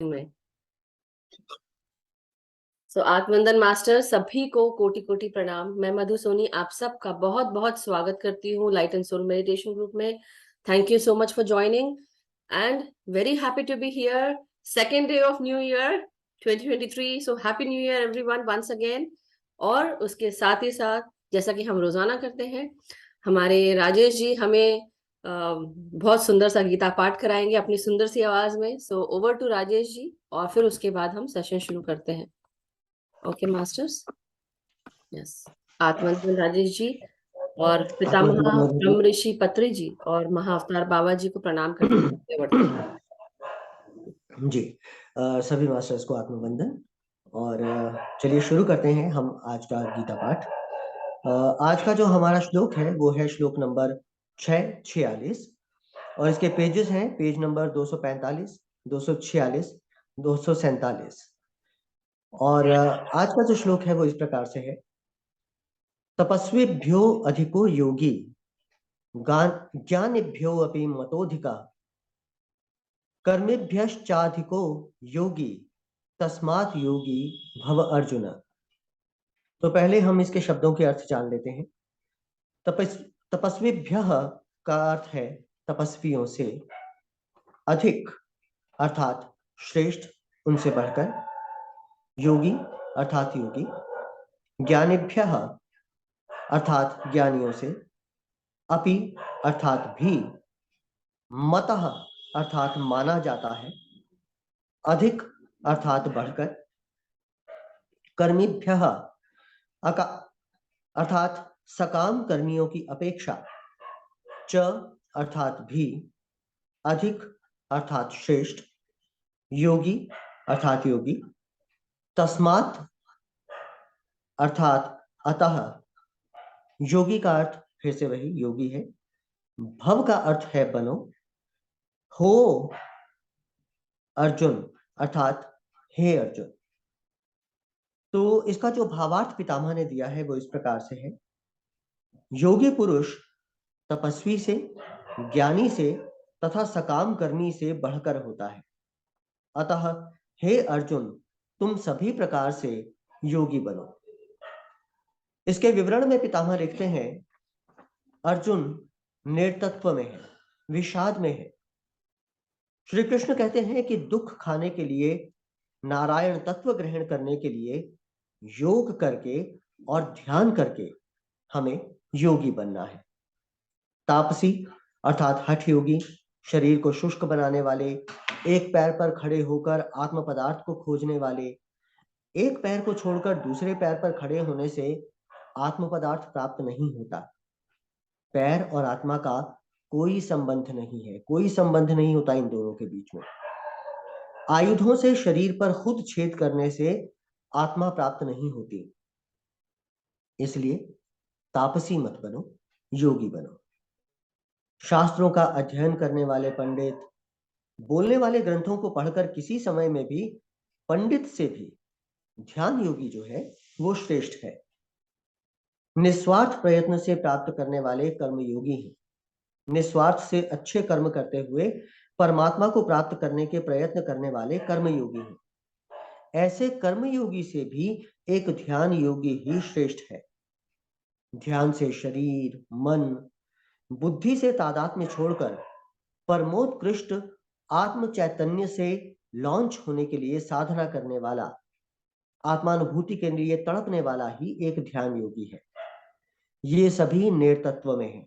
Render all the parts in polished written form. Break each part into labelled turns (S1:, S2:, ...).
S1: में आत्मवंदन मास्टर सभी को कोटि कोटि प्रणाम। मैं मधु सोनी आप सबका बहुत बहुत स्वागत करती हूँ light and soul meditation group में। Thank you so much for joining and very happy to be here. Second day of new year 2023। So happy new year everyone once again. और उसके साथ ही साथ जैसा कि हम रोजाना करते हैं, हमारे राजेश जी हमें बहुत सुंदर सा गीता पाठ कराएंगे अपनी सुंदर सी आवाज में। So over to Rajesh ji, और फिर उसके बाद हम सेशन शुरू करते हैं। Okay masters. Yes, आत्मवंदन Rajesh ji और पितामह ब्रह्म ऋषि पत्री जी और महाअवतार बाबा जी को प्रणाम करते हुए बढ़ते हैं
S2: जी। सभी मास्टर्स को आत्मवंदन। और चलिए शुरू करते हैं हम आज का गीता पाठ। आज का जो हमारा श्लोक है वो है श्लोक नंबर 646 और इसके पेजेस हैं पेज नंबर 245, 246, 247। और आज का जो श्लोक है वो इस प्रकार से है। तपस्वीभ्यो अधिको योगी ज्ञानिभ्यो अपि मतोधिका कर्मेभ्यश्चाधिको योगी तस्मात् योगी भव अर्जुन। तो पहले हम इसके शब्दों के अर्थ जान लेते हैं। तपस्वीभ्यः का अर्थ है तपस्वियों से, अधिक अर्थात श्रेष्ठ, उनसे बढ़कर, योगी अर्थात योगी, ज्ञानिभ्यः अर्थात ज्ञानियों से, अपि अर्थात भी, मतः अर्थात माना जाता है, अधिक अर्थात बढ़कर, कर्मीभ्यः अर्थात सकाम कर्मियों की अपेक्षा, च अर्थात भी, अधिक अर्थात श्रेष्ठ, योगी अर्थात योगी, तस्मात् अर्थात अतः, योगी का अर्थ फिर से वही योगी है, भव का अर्थ है बनो, हो अर्जुन अर्थात हे अर्जुन। तो इसका जो भावार्थ पितामह ने दिया है वो इस प्रकार से है। योगी पुरुष तपस्वी से, ज्ञानी से तथा सकाम कर्मी से बढ़कर होता है। अतः हे अर्जुन, तुम सभी प्रकार से योगी बनो। इसके विवरण में पितामह लिखते हैं, अर्जुन निर्तत्व में है, विषाद में है। श्री कृष्ण कहते हैं कि दुख खाने के लिए, नारायण तत्व ग्रहण करने के लिए योग करके और ध्यान करके हमें योगी बनना है। तापसी अर्थात हठ योगी, शरीर को शुष्क बनाने वाले, एक पैर पर खड़े होकर आत्म पदार्थ को खोजने वाले, एक पैर को छोड़कर दूसरे पैर पर खड़े होने से आत्म पदार्थ प्राप्त नहीं होता। पैर और आत्मा का कोई संबंध नहीं है, कोई संबंध नहीं होता इन दोनों के बीच में। आयुधों से शरीर पर खुद छेद करने से आत्मा प्राप्त नहीं होती। इसलिए तापसी मत बनो, योगी बनो। शास्त्रों का अध्ययन करने वाले पंडित, बोलने वाले ग्रंथों को पढ़कर किसी समय में भी पंडित से भी ध्यान योगी जो है वो श्रेष्ठ है। निस्वार्थ प्रयत्न से प्राप्त करने वाले कर्म योगी हैं। निस्वार्थ से अच्छे कर्म करते हुए परमात्मा को प्राप्त करने के प्रयत्न करने वाले कर्म योगी हैं। ऐसे कर्म योगी से भी एक ध्यान योगी ही श्रेष्ठ है। ध्यान से शरीर, मन, बुद्धि से तादात्म्य छोड़कर परमोत्कृष्ट आत्म चैतन्य से लॉन्च होने के लिए साधना करने वाला, आत्मानुभूति के लिए तड़पने वाला ही एक ध्यान योगी है। ये सभी निर्तत्व में है,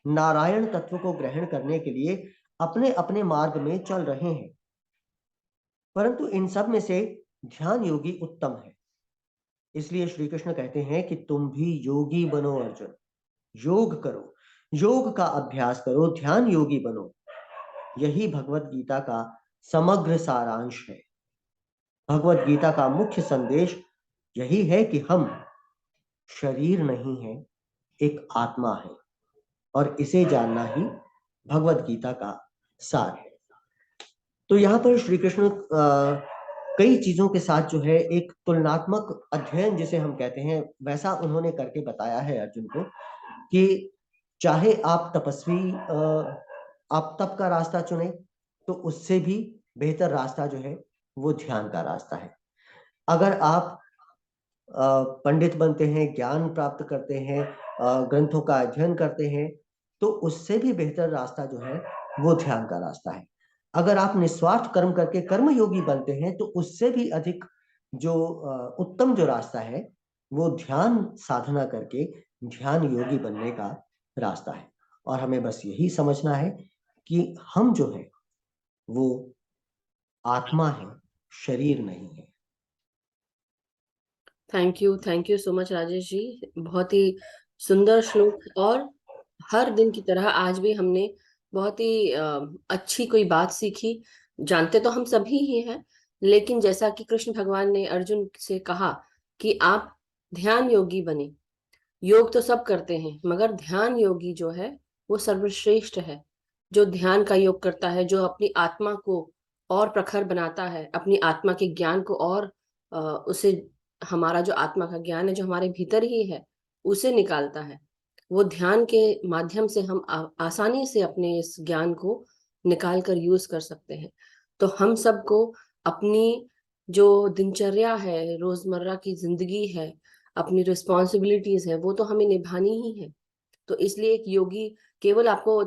S2: नारायण तत्व को ग्रहण करने के लिए अपने अपने मार्ग में चल रहे हैं। परंतु इन सब में से ध्यान योगी उत्तम है। इसलिए श्री कृष्ण कहते हैं कि तुम भी योगी बनो अर्जुन, योग करो, योग का अभ्यास करो, ध्यान योगी बनो। यही भगवत गीता का समग्र सारांश है। भगवत गीता का मुख्य संदेश यही है कि हम शरीर नहीं है, एक आत्मा है, और इसे जानना ही भगवत गीता का सार है। तो यहाँ पर श्री कृष्ण कई चीजों के साथ जो है एक तुलनात्मक अध्ययन जिसे हम कहते हैं वैसा उन्होंने करके बताया है अर्जुन को कि चाहे आप तपस्वी आप तप का रास्ता चुने तो उससे भी बेहतर रास्ता जो है वो ध्यान का रास्ता है। अगर आप पंडित बनते हैं, ज्ञान प्राप्त करते हैं, ग्रंथों का अध्ययन करते हैं, तो उससे भी बेहतर रास्ता जो है वो ध्यान का रास्ता है। अगर आप निस्वार्थ कर्म करके कर्म योगी बनते हैं, तो उससे भी अधिक जो उत्तम जो रास्ता है वो ध्यान साधना करके ध्यान योगी बनने का रास्ता है। और हमें बस यही समझना है कि हम जो है वो आत्मा है, शरीर नहीं है।
S1: Thank you so much Rajesh ji, बहुत ही सुंदर श्लोक। और हर दिन की तरह आज भी हमने बहुत ही अच्छी कोई बात सीखी। जानते तो हम सभी ही हैं, लेकिन जैसा कि कृष्ण भगवान ने अर्जुन से कहा कि आप ध्यान योगी बने। योग तो सब करते हैं, मगर ध्यान योगी जो है वो सर्वश्रेष्ठ है। जो ध्यान का योग करता है, जो अपनी आत्मा को और प्रखर बनाता है, अपनी आत्मा के ज्ञान को और उसे, हमारा जो आत्मा का ज्ञान है जो हमारे भीतर ही है उसे निकालता है। वो ध्यान के माध्यम से हम आसानी से अपने इस ज्ञान को निकाल कर यूज कर सकते हैं। तो हम सबको अपनी जो दिनचर्या है, रोजमर्रा की जिंदगी है, अपनी रिस्पॉन्सिबिलिटीज है, वो तो हमें निभानी ही है। तो इसलिए एक योगी केवल आपको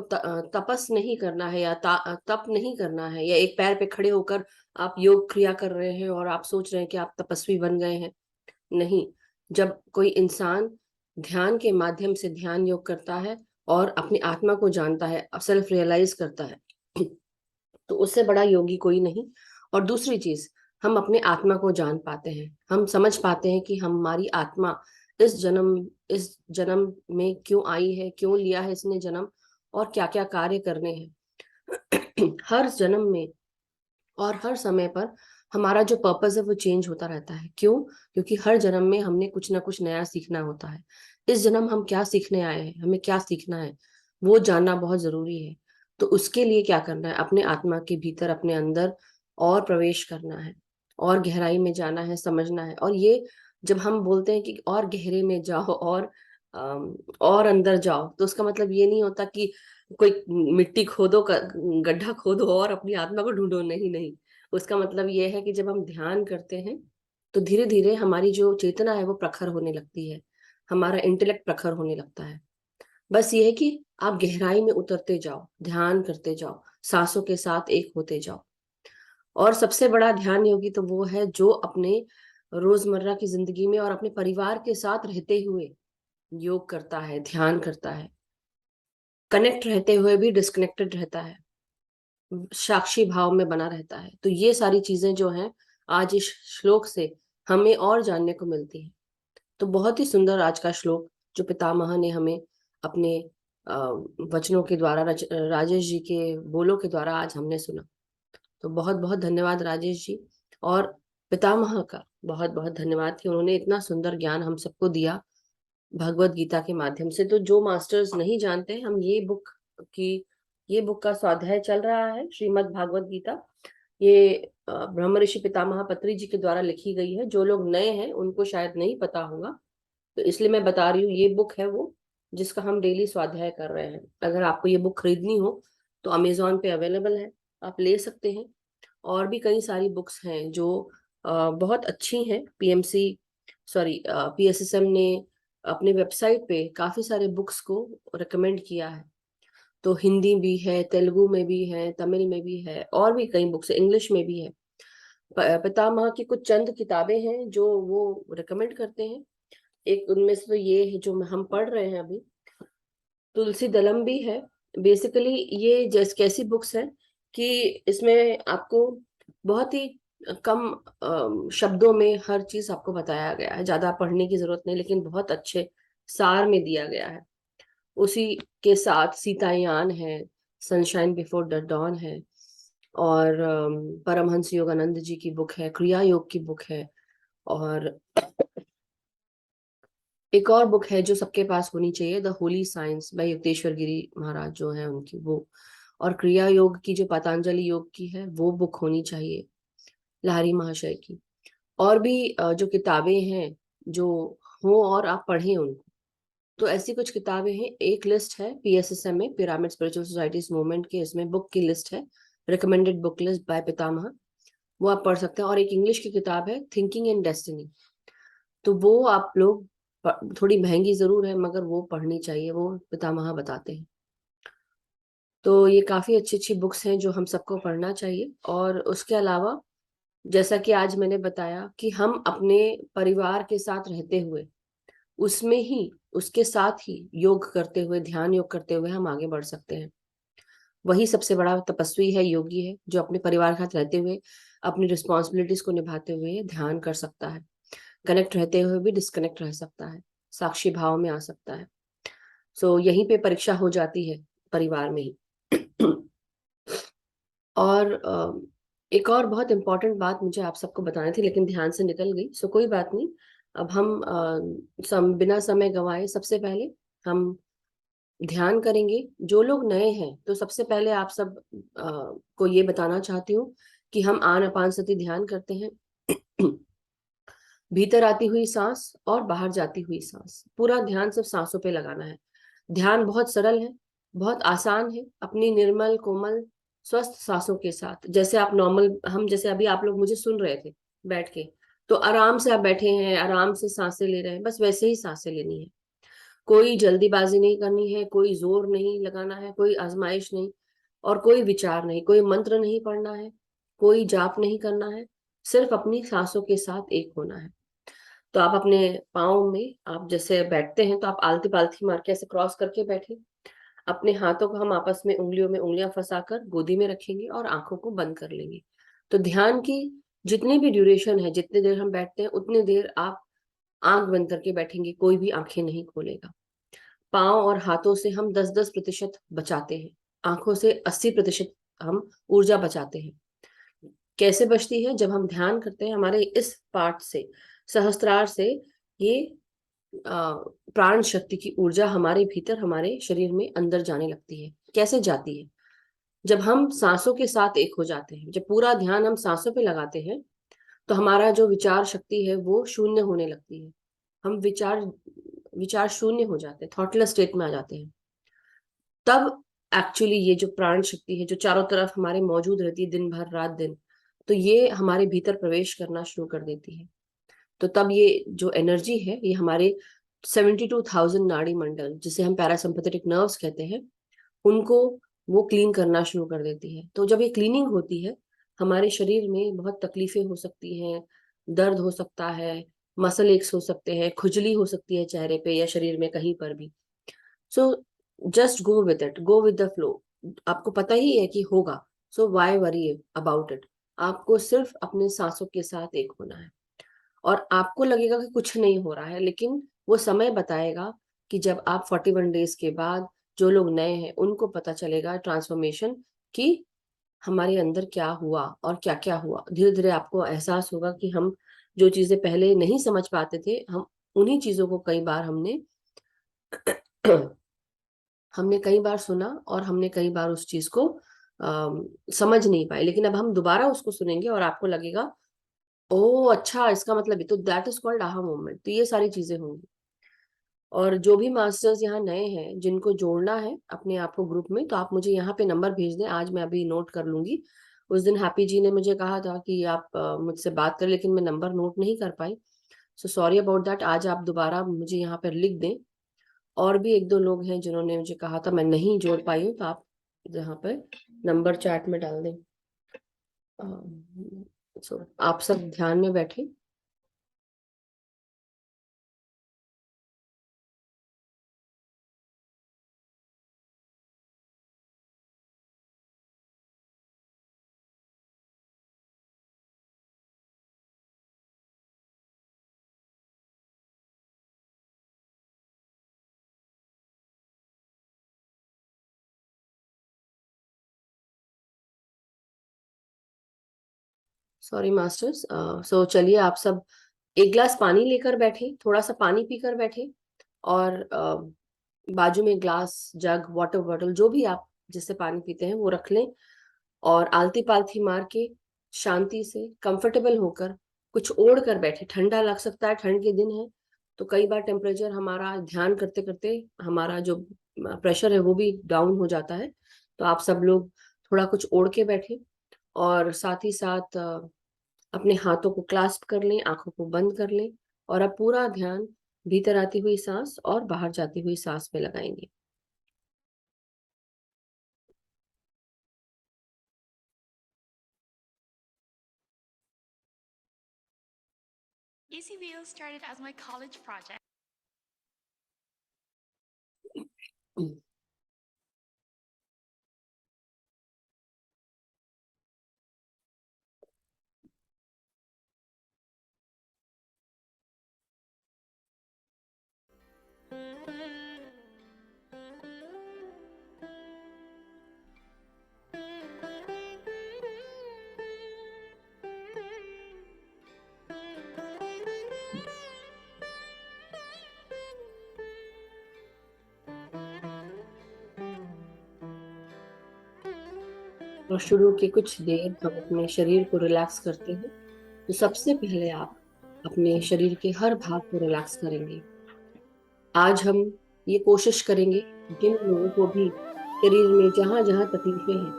S1: तपस नहीं करना है या तप नहीं करना है, या एक पैर पे खड़े होकर आप योग क्रिया कर रहे हैं और आप सोच रहे हैं कि आप तपस्वी बन गए हैं। नहीं, जब कोई इंसान ध्यान के माध्यम से ध्यान योग करता है और अपनी आत्मा को जानता है, सेल्फ रियलाइज करता है, तो उससे बड़ा योगी कोई नहीं। और दूसरी चीज, हम अपने आत्मा को जान पाते हैं, हम समझ पाते हैं कि हमारी आत्मा इस जन्म में क्यों आई है, क्यों लिया है इसने जन्म, और क्या क्या कार्य करने हैं। हर जन्म में और हर समय पर हमारा जो पर्पस है वो चेंज होता रहता है। क्यों? क्योंकि हर जन्म में हमने कुछ ना कुछ नया सीखना होता है। इस जन्म हम क्या सीखने आए हैं, हमें क्या सीखना है, वो जानना बहुत जरूरी है। तो उसके लिए क्या करना है, अपने आत्मा के भीतर, अपने अंदर और प्रवेश करना है, और गहराई में जाना है, समझना है। और ये जब हम बोलते हैं कि और गहरे में जाओ और और अंदर जाओ, तो उसका मतलब ये नहीं होता कि कोई मिट्टी खोदो, गड्ढा खोदो और अपनी आत्मा को ढूंढो। नहीं नहीं, उसका मतलब ये है कि जब हम ध्यान करते हैं तो धीरे धीरे हमारी जो चेतना है वो प्रखर होने लगती है, हमारा इंटेलेक्ट प्रखर होने लगता है। बस ये है कि आप गहराई में उतरते जाओ, ध्यान करते जाओ, सांसों के साथ एक होते जाओ। और सबसे बड़ा ध्यान योगी तो वो है जो अपने रोजमर्रा की जिंदगी में और अपने परिवार के साथ रहते हुए योग करता है, ध्यान करता है, कनेक्ट रहते हुए भी डिस्कनेक्टेड रहता है, साक्षी भाव में बना रहता है। तो ये सारी चीजें जो हैं आज इस श्लोक से हमें और जानने को मिलती है। तो बहुत ही सुंदर आज का श्लोक जो पितामह ने हमें अपने वचनों के द्वारा, राजेश जी के बोलों के द्वारा आज हमने सुना। तो बहुत बहुत धन्यवाद राजेश जी, और पितामह का बहुत बहुत धन्यवाद कि उन्होंने इतना सुंदर ज्ञान हम सबको दिया भगवत गीता के माध्यम से। तो जो मास्टर्स नहीं जानते, हम की ये बुक का स्वाध्याय चल रहा है, श्रीमद् भागवत गीता। ये ब्रह्म ऋषि पितामह पत्री जी के द्वारा लिखी गई है। जो लोग नए हैं उनको शायद नहीं पता होगा, तो इसलिए मैं बता रही हूँ, ये बुक है वो जिसका हम डेली स्वाध्याय कर रहे हैं। अगर आपको ये बुक खरीदनी हो तो अमेजोन पे अवेलेबल है, आप ले सकते हैं। और भी कई सारी बुक्स हैं जो बहुत अच्छी हैं। पीएसएसएम ने अपने वेबसाइट पे काफी सारे बुक्स को रिकमेंड किया है। तो हिंदी भी है, तेलुगु में भी है, तमिल में भी है, और भी कई बुक्स इंग्लिश में भी है। पितामह की कुछ चंद किताबें हैं जो वो रिकमेंड करते हैं। एक उनमें से तो ये है जो हम पढ़ रहे हैं अभी, तुलसी दलम भी है। बेसिकली ये जैसे कैसी बुक्स है कि इसमें आपको बहुत ही कम शब्दों में हर चीज आपको बताया गया है, ज्यादा पढ़ने की जरूरत नहीं, लेकिन बहुत अच्छे सार में दिया गया है। उसी के साथ सीतायान है, सनशाइन बिफोर द डॉन है, और परमहंस योगानंद जी की बुक है, क्रिया योग की बुक है, और एक और बुक है जो सबके पास होनी चाहिए, the holy science by Yukteshwar Giri Maharaj जो है उनकी वो। और क्रिया योग की जो पतंजलि योग की है वो बुक होनी चाहिए, लाहिरी महाशय की। और भी जो किताबें हैं जो हो और आप पढ़ें उनको। तो ऐसी कुछ किताबें हैं। एक लिस्ट है पीएसएसएम में, पिरामिड स्पिरिचुअल सोसाइटीज मूवमेंट के, इसमें बुक की लिस्ट है, रिकमेंडेड बुक लिस्ट बाय पितामह। वो आप पढ़ सकते हैं। और एक इंग्लिश की किताब है थिंकिंग इन डेस्टिनी, तो वो आप लोग थोड़ी महंगी जरूर है मगर वो पढ़नी चाहिए, वो पितामह बताते हैं। तो ये काफी अच्छी अच्छी बुक्स हैं जो हम सबको पढ़ना चाहिए। और उसके अलावा जैसा कि आज मैंने बताया कि हम अपने परिवार के साथ रहते हुए उसमें ही उसके साथ ही योग करते हुए, ध्यान योग करते हुए हम आगे बढ़ सकते हैं। वही सबसे बड़ा तपस्वी है, योगी है, जो अपने परिवार के साथ रहते हुए अपनी रिस्पॉन्सिबिलिटीज को निभाते हुए ध्यान कर सकता है, कनेक्ट रहते हुए भी डिस्कनेक्ट रह सकता है, साक्षी भाव में आ सकता है। सो यहीं पे परीक्षा हो जाती है, परिवार में ही। और एक और बहुत इंपॉर्टेंट बात मुझे आप सबको बतानी थी लेकिन ध्यान से निकल गई, सो कोई बात नहीं। अब हम बिना समय गंवाए सबसे पहले हम ध्यान करेंगे। जो लोग नए हैं तो सबसे पहले आप सब को ये बताना चाहती हूँ कि हम आनापानसति ध्यान करते हैं। भीतर आती हुई सांस और बाहर जाती हुई सांस, पूरा ध्यान सिर्फ सांसों पे लगाना है। ध्यान बहुत सरल है, बहुत आसान है, अपनी निर्मल कोमल स्वस्थ सांसों के साथ। जैसे आप नॉर्मल, हम जैसे अभी आप लोग मुझे सुन रहे थे बैठ के, तो आराम से आप बैठे हैं, आराम से सांसें ले रहे हैं, बस वैसे ही सांसें लेनी है। कोई जल्दीबाजी नहीं करनी है, कोई जोर नहीं लगाना है, कोई आजमाइश नहीं, और कोई विचार नहीं, कोई मंत्र नहीं पढ़ना है, कोई जाप नहीं करना है, सिर्फ अपनी सांसों के साथ एक होना है। तो आप अपने पाँव में, आप जैसे बैठते हैं तो आप आलती पालथी मार के ऐसे क्रॉस करके बैठे। अपने हाथों को हम आपस में उंगलियों में उंगलियां फंसाकर गोदी में रखेंगे और आंखों को बंद कर लेंगे। तो ध्यान की जितनी भी ड्यूरेशन है, जितने देर हम बैठते हैं उतनी देर आप आंख बंद करके बैठेंगे, कोई भी आंखें नहीं खोलेगा। पाँव और हाथों से हम 10-10% बचाते हैं, आंखों से 80% हम ऊर्जा बचाते हैं। कैसे बचती है? जब हम ध्यान करते हैं हमारे इस पार्ट से, सहस्त्रार से, ये प्राण शक्ति की ऊर्जा हमारे भीतर, हमारे शरीर में अंदर जाने लगती है। कैसे जाती है? जब हम सांसों के साथ एक हो जाते हैं, जब पूरा ध्यान हम सांसों पे लगाते हैं, तो हमारा जो विचार शक्ति है वो शून्य होने लगती है। हम विचार विचार शून्य हो जाते हैं, थॉटलेस स्टेट में आ जाते हैं। तब एक्चुअली ये जो प्राण शक्ति है जो चारों तरफ हमारे मौजूद रहती है दिन भर रात दिन, तो ये हमारे भीतर प्रवेश करना शुरू कर देती है। तो तब ये जो एनर्जी है ये हमारे 72,000 नाड़ी मंडल, जिसे हम पैरासिम्पैथेटिक नर्व्स कहते हैं, उनको वो क्लीन करना शुरू कर देती है। तो जब ये क्लीनिंग होती है, हमारे शरीर में बहुत तकलीफें हो सकती हैं, दर्द हो सकता है, मसल एक्स हो सकते हैं, खुजली हो सकती है चेहरे पे या शरीर में कहीं पर भी। So just go with it, go with the flow. आपको पता ही है कि होगा, so why worry about it. आपको सिर्फ अपने सांसों के साथ एक होना है। और आपको लगेगा कि कुछ नहीं हो रहा है, लेकिन वो समय बताएगा कि जब आप 41 डेज के बाद, जो लोग नए हैं उनको पता चलेगा ट्रांसफॉर्मेशन, कि हमारे अंदर क्या हुआ और क्या क्या हुआ। धीरे धीरे आपको एहसास होगा कि हम जो चीजें पहले नहीं समझ पाते थे, हम उन्हीं चीजों को कई बार हमने कई बार सुना और हमने कई बार उस चीज को समझ नहीं पाए, लेकिन अब हम दोबारा उसको सुनेंगे और आपको लगेगा ओ अच्छा, इसका मतलब ये, तो that is called aha moment. तो ये सारी चीजें होंगी। और जो भी मास्टर्स यहाँ नए हैं जिनको जोड़ना है अपने आप को ग्रुप में, तो आप मुझे यहाँ पे नंबर भेज दें, आज मैं अभी नोट कर लूंगी। उस दिन हैप्पी जी ने मुझे कहा था कि आप मुझसे बात करें, लेकिन मैं नंबर नोट नहीं कर पाई, सो सॉरी अबाउट दैट। आज आप दोबारा मुझे यहाँ पर लिख दें। और भी एक दो लोग हैं जिन्होंने मुझे कहा था मैं नहीं जोड़ पाई हूँ, तो आप यहाँ पर नंबर चैट में डाल दें। सो आप सब ध्यान में बैठे। Sorry masters. सो चलिए आप सब एक गिलास पानी लेकर बैठे, थोड़ा सा पानी पीकर बैठे, और बाजू में ग्लास, जग, वाटर बॉटल, जो भी आप जिससे पानी पीते हैं वो रख लें। और आलती पालथी मार के शांति से कंफर्टेबल होकर कुछ ओढ़ कर बैठे। ठंडा लग सकता है, ठंड के दिन है, तो कई बार टेम्परेचर हमारा ध्यान करते करते हमारा जो प्रेशर है वो भी डाउन हो जाता है। तो आप सब लोग थोड़ा कुछ ओढ़ के बैठे, और साथ ही साथ अपने हाथों को क्लास्प कर लें, आंखों को बंद कर लें और अब पूरा ध्यान भीतर आती हुई सांस और बाहर जाती हुई सांस पे लगाएंगे।
S3: EasyVO started as my college project.
S1: और शुरू के कुछ देर हम अपने शरीर को रिलैक्स करते हैं, तो सबसे पहले आप अपने शरीर के हर भाग को रिलैक्स करेंगे। आज हम ये कोशिश करेंगे, जिन लोगों को भी शरीर में जहां जहां तकलीफें हैं,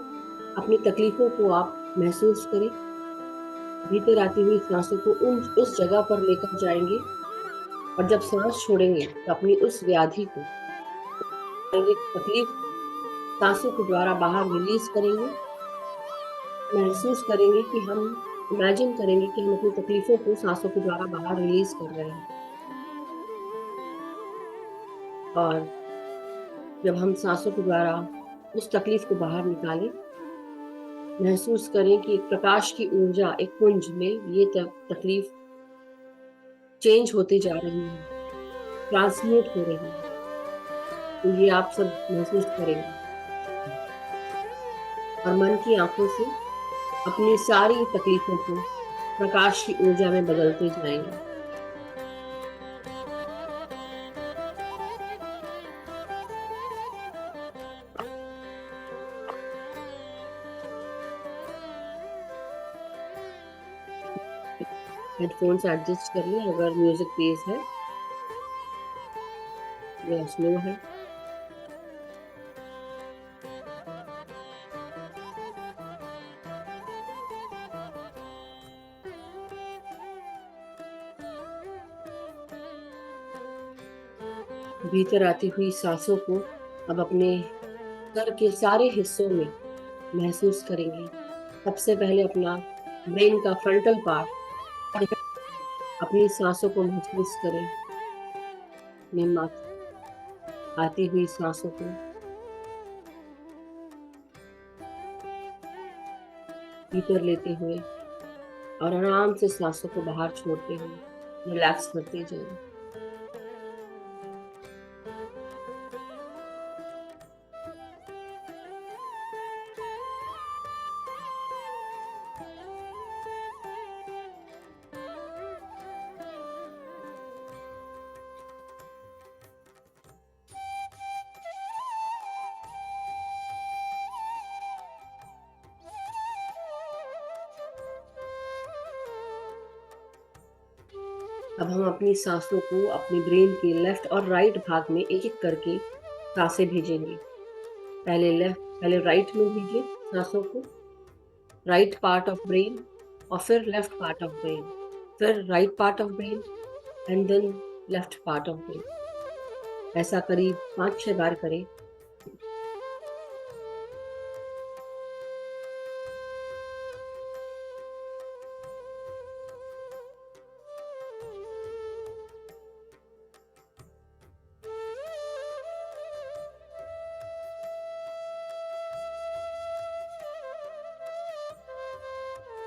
S1: अपनी तकलीफों को आप महसूस करें। भीतर आती हुई सांसों को उस जगह पर लेकर जाएंगे और जब सांस छोड़ेंगे तो अपनी उस व्याधि को, तकलीफ, सांसों के द्वारा बाहर रिलीज करेंगे। महसूस करेंगे कि हम इमेजिन करेंगे कि हम अपनी तकलीफों को सांसों के द्वारा बाहर रिलीज कर रहे हैं। और जब हम सांसों के द्वारा उस तकलीफ को बाहर निकालें, महसूस करें कि एक प्रकाश की ऊर्जा, एक पुंज में ये तकलीफ चेंज होती जा रही है, ट्रांसम्यूट हो रही है। तो ये आप सब महसूस करेंगे और मन की आंखों से अपनी सारी तकलीफों को प्रकाश की ऊर्जा में बदलते जाएंगे। हेडफोन्स एडजस्ट कर लें अगर म्यूजिक तेज है या स्लो है। भीतर आती हुई सांसों को अब अपने सर के सारे हिस्सों में महसूस करेंगे। सबसे पहले अपना ब्रेन का फ्रंटल पार्ट, अपनी सांसों को महसूस करें। अपने माथे आती हुई सांसों को भीतर लेते हुए और आराम से सांसों को बाहर छोड़ते हुए रिलैक्स करते जाएं। अब हम अपनी सांसों को अपने ब्रेन के लेफ्ट और राइट भाग में एक एक करके सांसें भेजेंगे। पहले राइट में भेजिए सांसों को, राइट पार्ट ऑफ ब्रेन, और फिर लेफ्ट पार्ट ऑफ ब्रेन, फिर right part of brain and then left part of brain. ऐसा करीब 5-6 बार करें।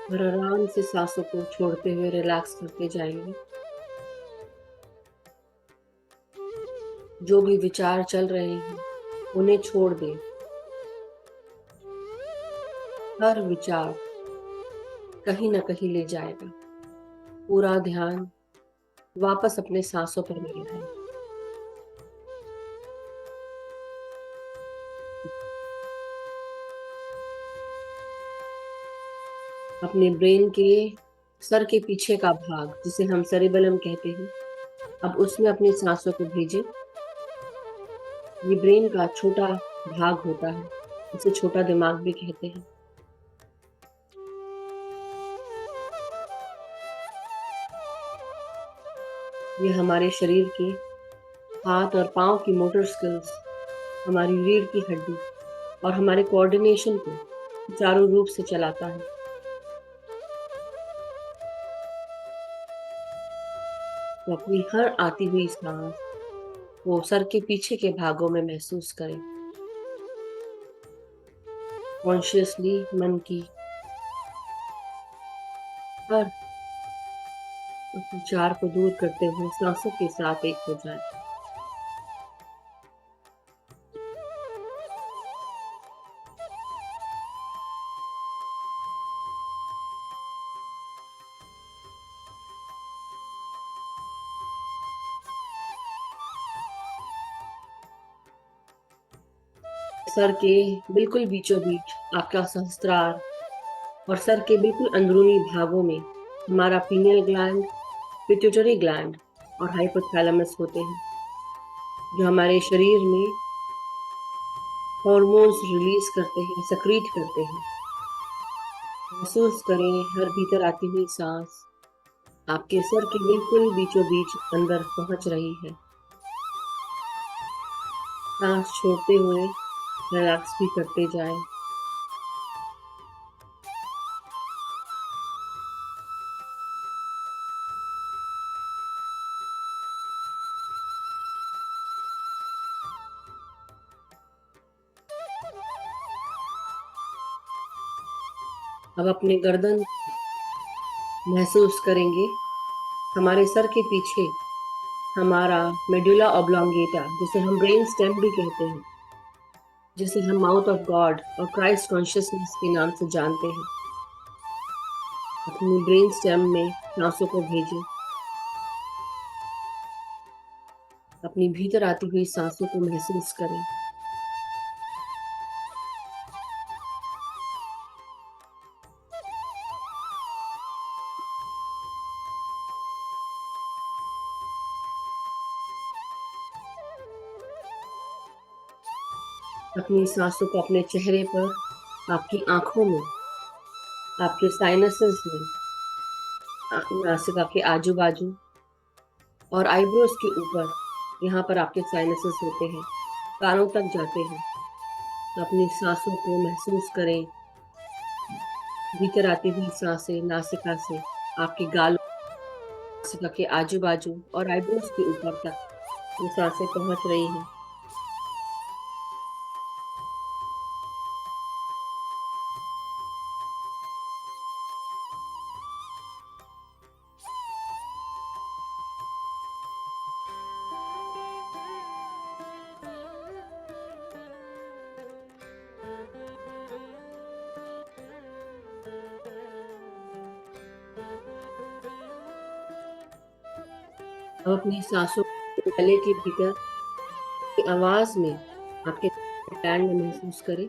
S1: और आराम से सांसों को छोड़ते हुए रिलैक्स करते जाएंगे। जो भी विचार चल रहे हैं उन्हें छोड़ दें। हर विचार कहीं ना कहीं ले जाएगा। पूरा ध्यान वापस अपने सांसों पर मिल है। अपने ब्रेन के सर के पीछे का भाग, जिसे हम सेरिबेलम कहते हैं, अब उसमें अपनी सांसों को भेजें। ये ब्रेन का छोटा भाग होता है, इसे छोटा दिमाग भी कहते हैं। ये हमारे शरीर के हाथ और पाँव की मोटर स्किल्स, हमारी रीढ़ की हड्डी और हमारे कोऑर्डिनेशन को सुचारू रूप से चलाता है। तो अपनी हर आती हुई सांस वो सर के पीछे के भागों में महसूस करें। कॉन्शियसली मन की हर विचार को दूर करते हुए सांसों के साथ एक हो जाए। सर के बिल्कुल बीचों बीच आपका सहस्त्रार और सर के बिल्कुल अंदरूनी भागों में हमारा पीनियल ग्लैंड, पिट्यूटरी ग्लैंड और हाइपोथैलेमस होते हैं, जो हमारे शरीर में हॉर्मोन्स रिलीज करते हैं, सेक्रीट करते हैं। महसूस करें हर भीतर आती हुई सांस आपके सर के बिल्कुल बीचों बीच अंदर पहुंच रही है। सांस छोड़ते हुए रिलैक्स भी करते जाएं। अब अपने गर्दन महसूस करेंगे। हमारे सर के पीछे हमारा मेडुला ऑब्लोंगेटा, जिसे हम ब्रेन स्टेम भी कहते हैं, जिसे हम माउथ ऑफ गॉड और क्राइस्ट कॉन्शियसनेस के नाम से जानते हैं। अपनी ब्रेन स्टेम में सांसों को भेजें। अपनी भीतर आती हुई सांसों को महसूस करें। अपनी सांसों को अपने चेहरे पर, आपकी आंखों में, आपके साइनसेस में, नासिका के आजू बाजू और आईब्रोज के ऊपर, यहाँ पर आपके साइनसेस होते हैं, कानों तक जाते हैं। तो अपनी सांसों को महसूस करें। भीतर आती हुई सांसें नासिका से आपके गाल, नासिका के आजू बाजू और आईब्रोज के ऊपर तक ये सांसें पहुंच रही हैं। अब अपनी सांसों को गले के भीतर की आवाज में आपके ग्लैंड में महसूस करें।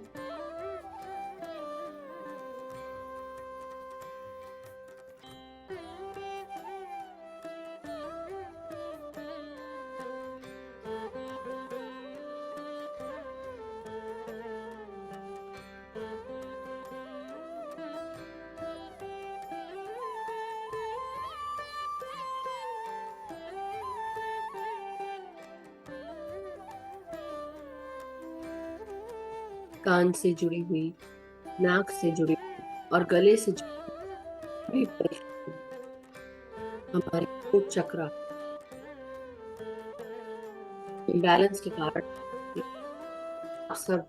S1: कान से जुड़ी हुई, नाक से जुड़ी हुई और गले से जुड़ी हुई परेशानी, हमारे थ्रोट चक्रा इम्बैलेंस के कारण आप सब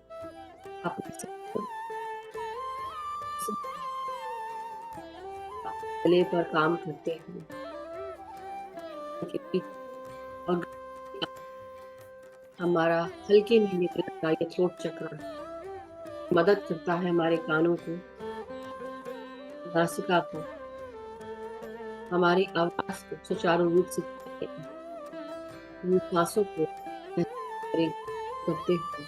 S1: अपने गले पर काम करते हैं और हमारा हल्के में निकलता ये थ्रोट चक्र मदद करता है हमारे कानों को, नासिका को, हमारी आवाज को सुचारू रूप से सांसों को करते हुए।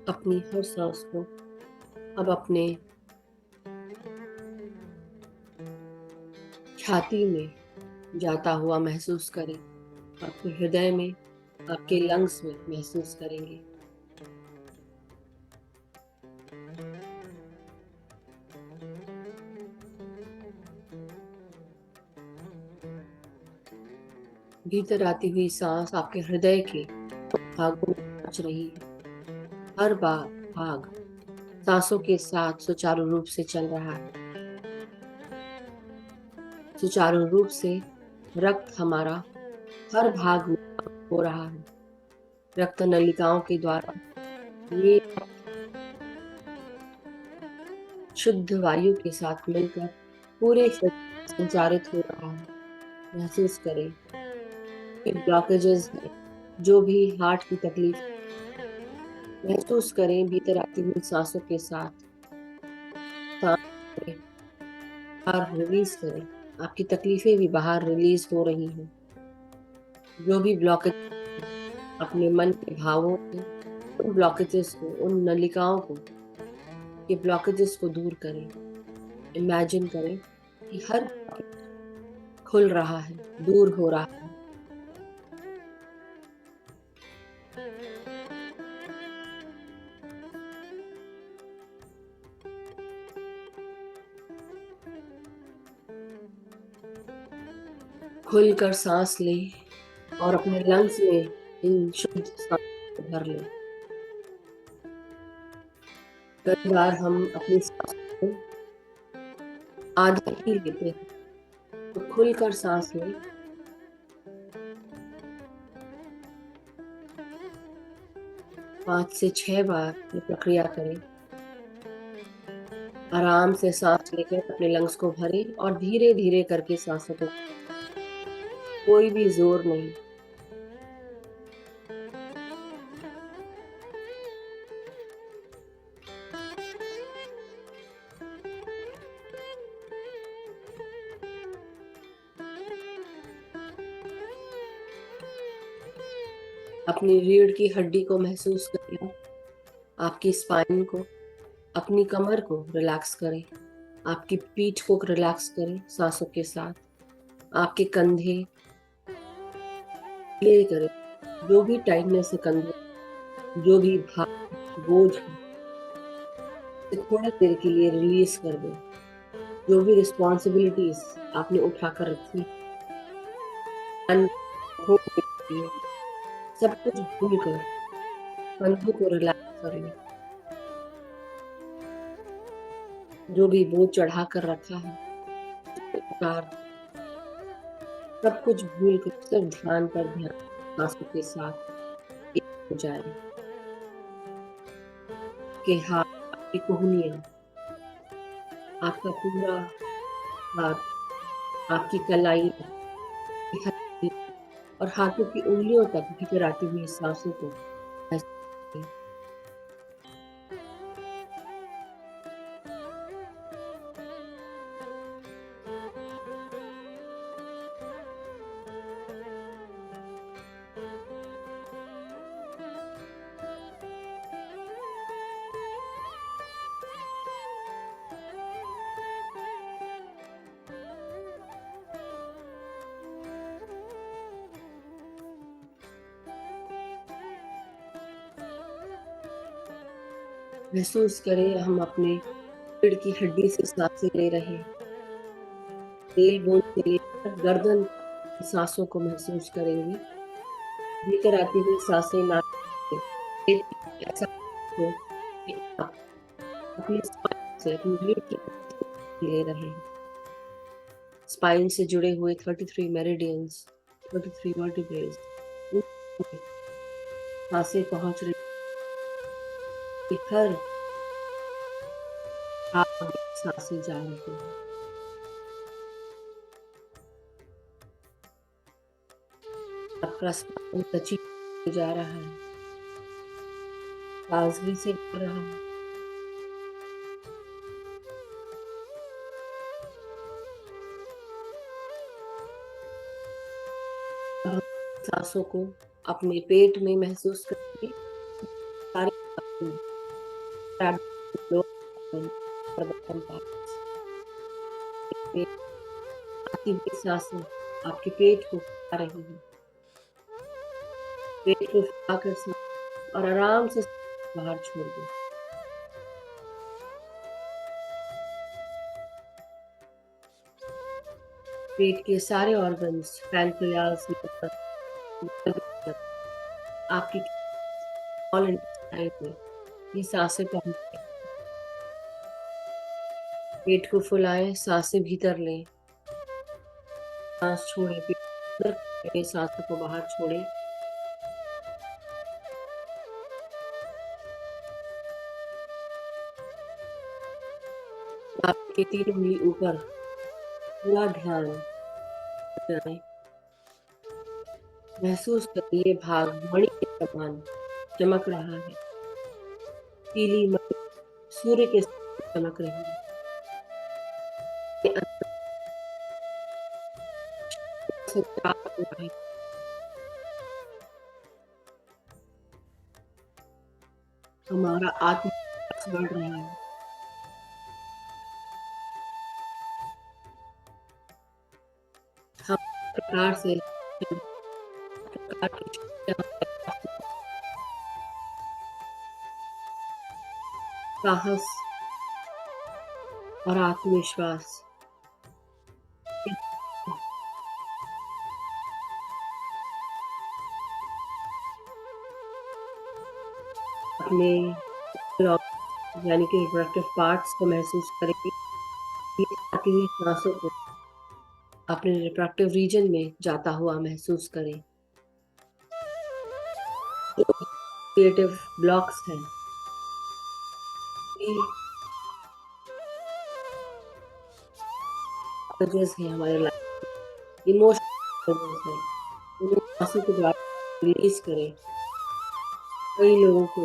S1: अपनी हर सांस को अब अपने छाती में जाता हुआ महसूस करें, आपके हृदय में, आपके लंग्स में महसूस करेंगे। भीतर आती हुई सांस आपके हृदय के भागों में नाच रही है। हर भाग सांसों के साथ सुचारू रूप से चल रहा है। सुचारू रूप से रक्त हमारा हर भाग में हो रहा है। रक्त नलिकाओं के द्वारा ये शुद्ध वायु के साथ मिलकर पूरे शरीर में संचारित हो रहा है। महसूस करें कि ब्लॉकेजेस है, जो भी हार्ट की तकलीफ, महसूस करें भीतर आती हुई सांसों के साथ। सांस करें, बाहर रिलीज करें। आपकी तकलीफें भी बाहर रिलीज हो रही हैं। जो भी ब्लॉकेज अपने मन के भावों से, उन ब्लॉकेजेस को, उन नलिकाओं को, ये ब्लॉकेजेस को दूर करें। इमेजिन करें कि हर blockage खुल रहा है, दूर हो रहा है। खुलकर सांस लें और अपने लंग्स में इन शुद्ध सांस को भर लें। कई बार हम अपनी सांस को आधा ही लेते हैं, तो खुलकर सांस लें। 5 से 6 बार ये प्रक्रिया करें। आराम से सांस लेकर अपने लंग्स को भरें और धीरे धीरे करके सांसों को, कोई भी जोर नहीं। अपनी रीढ़ की हड्डी को महसूस करें, आपकी स्पाइन को, अपनी कमर को रिलैक्स करें, आपकी पीठ को रिलैक्स करें सांसों के साथ। आपके कंधे ले करें, जो भी टाइटनेस है कंधे, जो भी भार, बोझ है, इसे थोड़ा देर के लिए रिलीज कर दें। जो भी रिस्पॉन्सिबिलिटीज आपने उठाकर रखी, सब कुछ भूलकर कंधों को रिलैक्स कर लें। जो भी बोझ चढ़ा कर रखा है, उतार, सब कुछ भूलकर सिर्फ ध्यान पर ध्यान, सांसों के साथ एक हो जाए। के हाथ, आपकी कोहनियां, आपका पूरा हाथ, आपकी कलाई और हाथों की उंगलियों तक भीतर आती हुई सांसों को महसूस करें। महसूस करें हम अपने रीढ़ की हड्डी से सांसें ले रहे हैं। टेलबोन से लेकर गर्दन की सांसों को महसूस करेंगे। भीतर आती हुई सांसें नाक से, ऐसा हो कि आप अपनी स्पाइन से, अपनी रीढ़ की ले रहे हैं। स्पाइन से जुड़े हुए 33 मेरिडियंस, 33 वर्टिब्रेज, सांसें पहुंच रही, हर भाग में सांसें जा रही हैं। आपका स्पाइन लचीला जा रहा है, ताजगी से बढ़ रहा है। सांसों को अपने पेट में महसूस करेंगे, सारे आती हुई सांसें आपके पेट को फुला रही हैं। पेट को फुलाकर और आराम से बाहर छोड़ दें। पेट के सारे ऑर्गन्स, पैनक्रियाज, आपकी स्मॉल इंटेस्टाइन में ये सांसें पहुंचती हैं। पेट को फुलाएं, सांसें भीतर लें, सांस छोड़ें, पेट अंदर करें, सांसों को बाहर छोड़ें। आपके 3 उंगली ऊपर पूरा ध्यान लगाएं। महसूस करिए भाग मणि के समान चमक रहा है। पीली मणि सूर्य के समान चमक रही है। ये अंदर से चार हो रहा है। हमारा आत्मविश्वास बढ़ रहा है। हम प्रकार से प्रकार की साहस और आत्मविश्वास अपने यानी कि रिप्रोडक्टिव पार्ट्स को महसूस करेंगे। आती हुई सांसों को अपने रिप्रोडक्टिव रीजन में जाता हुआ महसूस करें। क्रिएटिव ब्लॉक्स हैं, हैं हमारे लाइफ, इमोशनल है, उन्हें सांसों के द्वारा रिलीज करें। कई लोगों को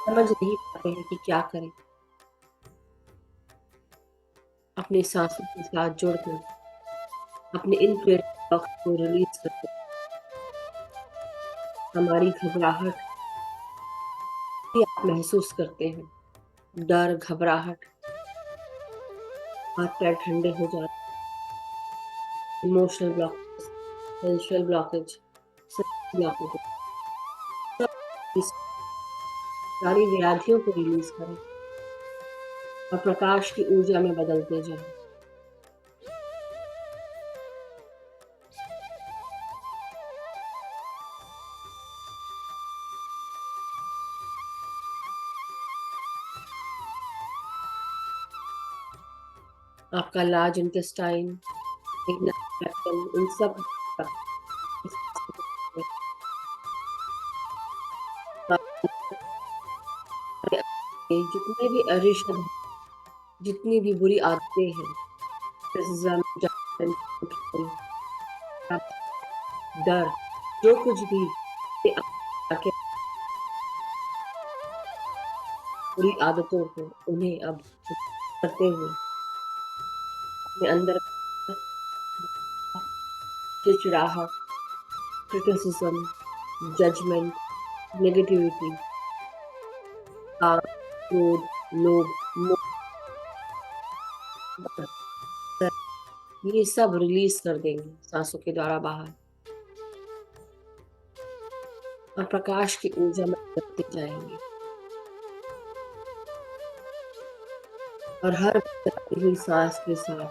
S1: समझ नहीं पाते हैं कि क्या करें। अपनी सांसों के साथ जुड़कर अपने इन क्रिएटिव ब्लॉक्स को रिलीज करते हैं। हमारी घबराहट आप महसूस करते हैं, डर, घबराहट, हाथ पैर ठंडे हो जाते, emotional blockage, sensual blockage, blockage, सारी व्याधियों को रिलीज करें और प्रकाश की ऊर्जा में बदलते जाएं। आपका लार्ज इंटेस्टाइन, इन सब जितने भी अरिशद, जितनी भी बुरी आदतें हैं, डर, जो कुछ भी बुरी आदतों को उन्हें अब करते हुए अपने अंदर चिड़चिड़ाहट, क्रिटिसिज्म, जजमेंट, नेगेटिविटी, क्रोध, लोभ, मोह, ये सब रिलीज कर देंगे सांसों के द्वारा बाहर और प्रकाश की ऊर्जा में बदलते जाएंगे। और हर हुई सांस के साथ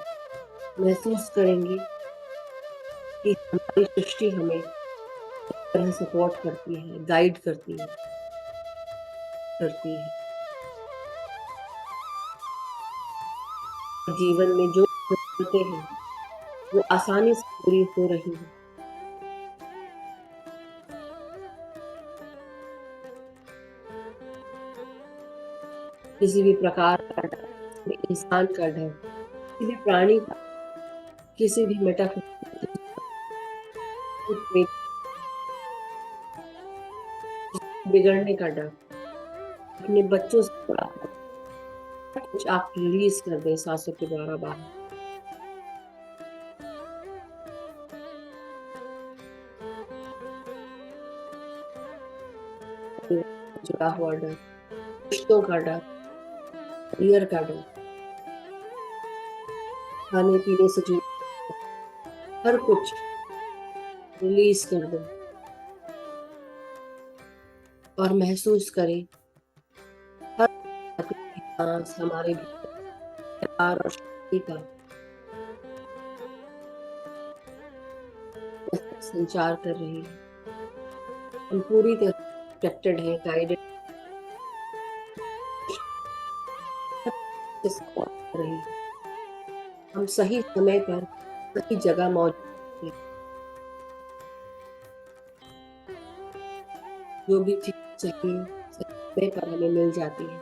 S1: महसूस करेंगे कि हमारी सृष्टि हमें इस तरह सपोर्ट करती है, गाइड करती है। जीवन में जो होते हैं वो आसानी से पूरी हो रही है। किसी भी प्रकार का डर, इंसान का डर, किसी भी प्राणी का, किसी भी बिगड़ने का डर, अपने बच्चों से कुछ आप रिलीज कर दें सांसों के द्वारा बाहर। जुड़ा हुआ डर, रिश्तों का डर, करियर का डर, खाने पीने से जुड़ा हर कुछ रिलीज कर दो और महसूस करें हर सांस हमारे भीतर प्यार और शक्ति का संचार कर रही है। हम पूरी तरह प्रोटेक्टेड हैं, गाइडेड कर रही है। हम सही समय पर सही जगह मौजूद हैं। जो भी चीज चाहिए सही समय पर हमें मिल जाती है।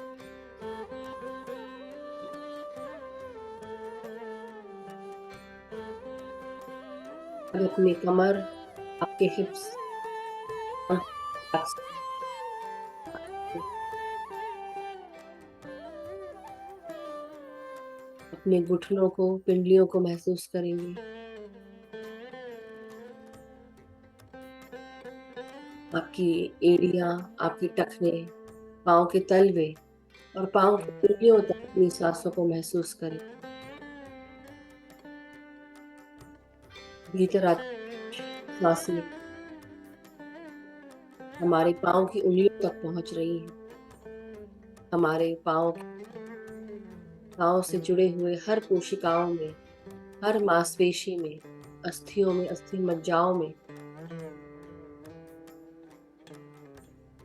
S1: अब अपनी कमर, आपके हिप्स, अपने घुटनों को, पिंडलियों को महसूस करेंगे। आपकी एड़ियां, आपके टखने, पाँव के तलवे और पाँव की उंगलियों तक अपनी सांसों को महसूस करें। भीतर आती सांसें हमारे पाँव की उंगलियों तक पहुंच रही हैं। हमारे पाँव से जुड़े हुए हर कोशिकाओं में, हर मांसपेशी में, अस्थियों में, अस्थि मज्जाओं में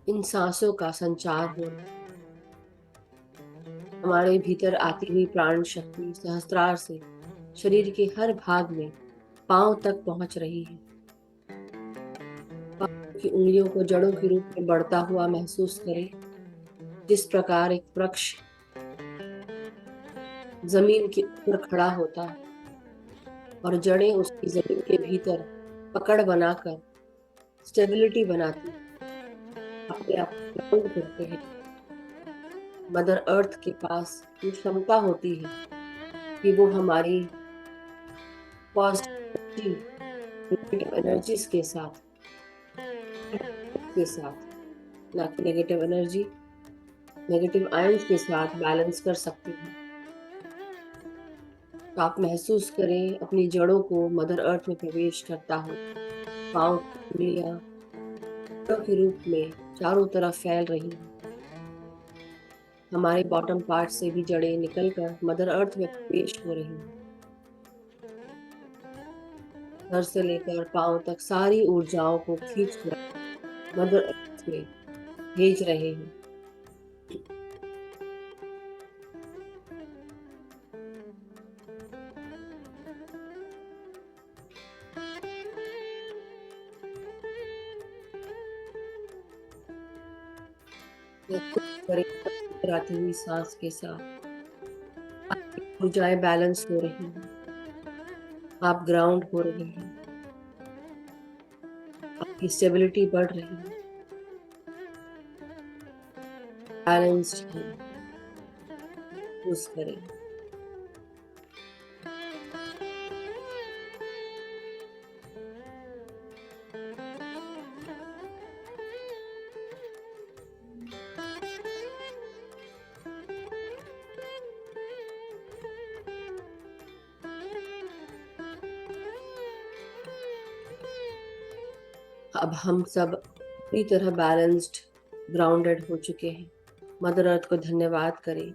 S1: इन सांसों का संचार हो रहा है। हमारे भीतर आती हुई प्राण शक्ति सहस्त्रार से शरीर के हर भाग में पांव तक पहुंच रही है। पांव की उंगलियों को जड़ों के रूप में बढ़ता हुआ महसूस करें। जिस प्रकार एक वृक्ष जमीन के ऊपर खड़ा होता है और जड़ें उसकी जमीन के भीतर पकड़ बनाकर स्टेबिलिटी बनाती, अपने आप को ग्राउंड करते हैं। मदर अर्थ के पास ये क्षमता होती है कि वो हमारी पॉजिटिव एनर्जीज के साथ ना कि नेगेटिव एनर्जी, नेगेटिव आयंस के साथ बैलेंस कर सकती है। तो आप महसूस करें अपनी जड़ों को मदर अर्थ में प्रवेश करता हो। पाँव की उंगलियां जड़ों के रूप में चारों तरफ फैल रही हैं। हमारे बॉटम पार्ट से भी जड़ें निकलकर मदर अर्थ में प्रवेश हो रही हैं। सर से लेकर पाँव तक सारी ऊर्जाओं को खींचकर मदर अर्थ में भेज रहे हैं। आती हुई सांस के साथ आपकी ऊर्जाएं बैलेंस हो रही हैं। आप ग्राउंड हो रहे हैं। आपकी स्टेबिलिटी बढ़ रही है। बैलेंस्ड है। महसूस करें। अब हम सब पूरी तरह बैलेंस्ड, ग्राउंडेड हो चुके हैं। मदर अर्थ को धन्यवाद करें,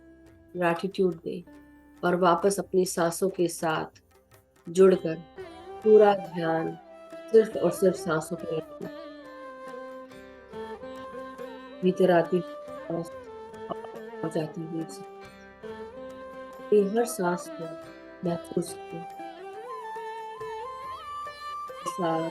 S1: ग्रैटिट्यूड दें और वापस अपनी सांसों के साथ जुड़कर पूरा ध्यान सिर्फ और सिर्फ सांसों पर रखें। भीतर आती सांस और जाती हुई हर सांस को महसूस करें। साथ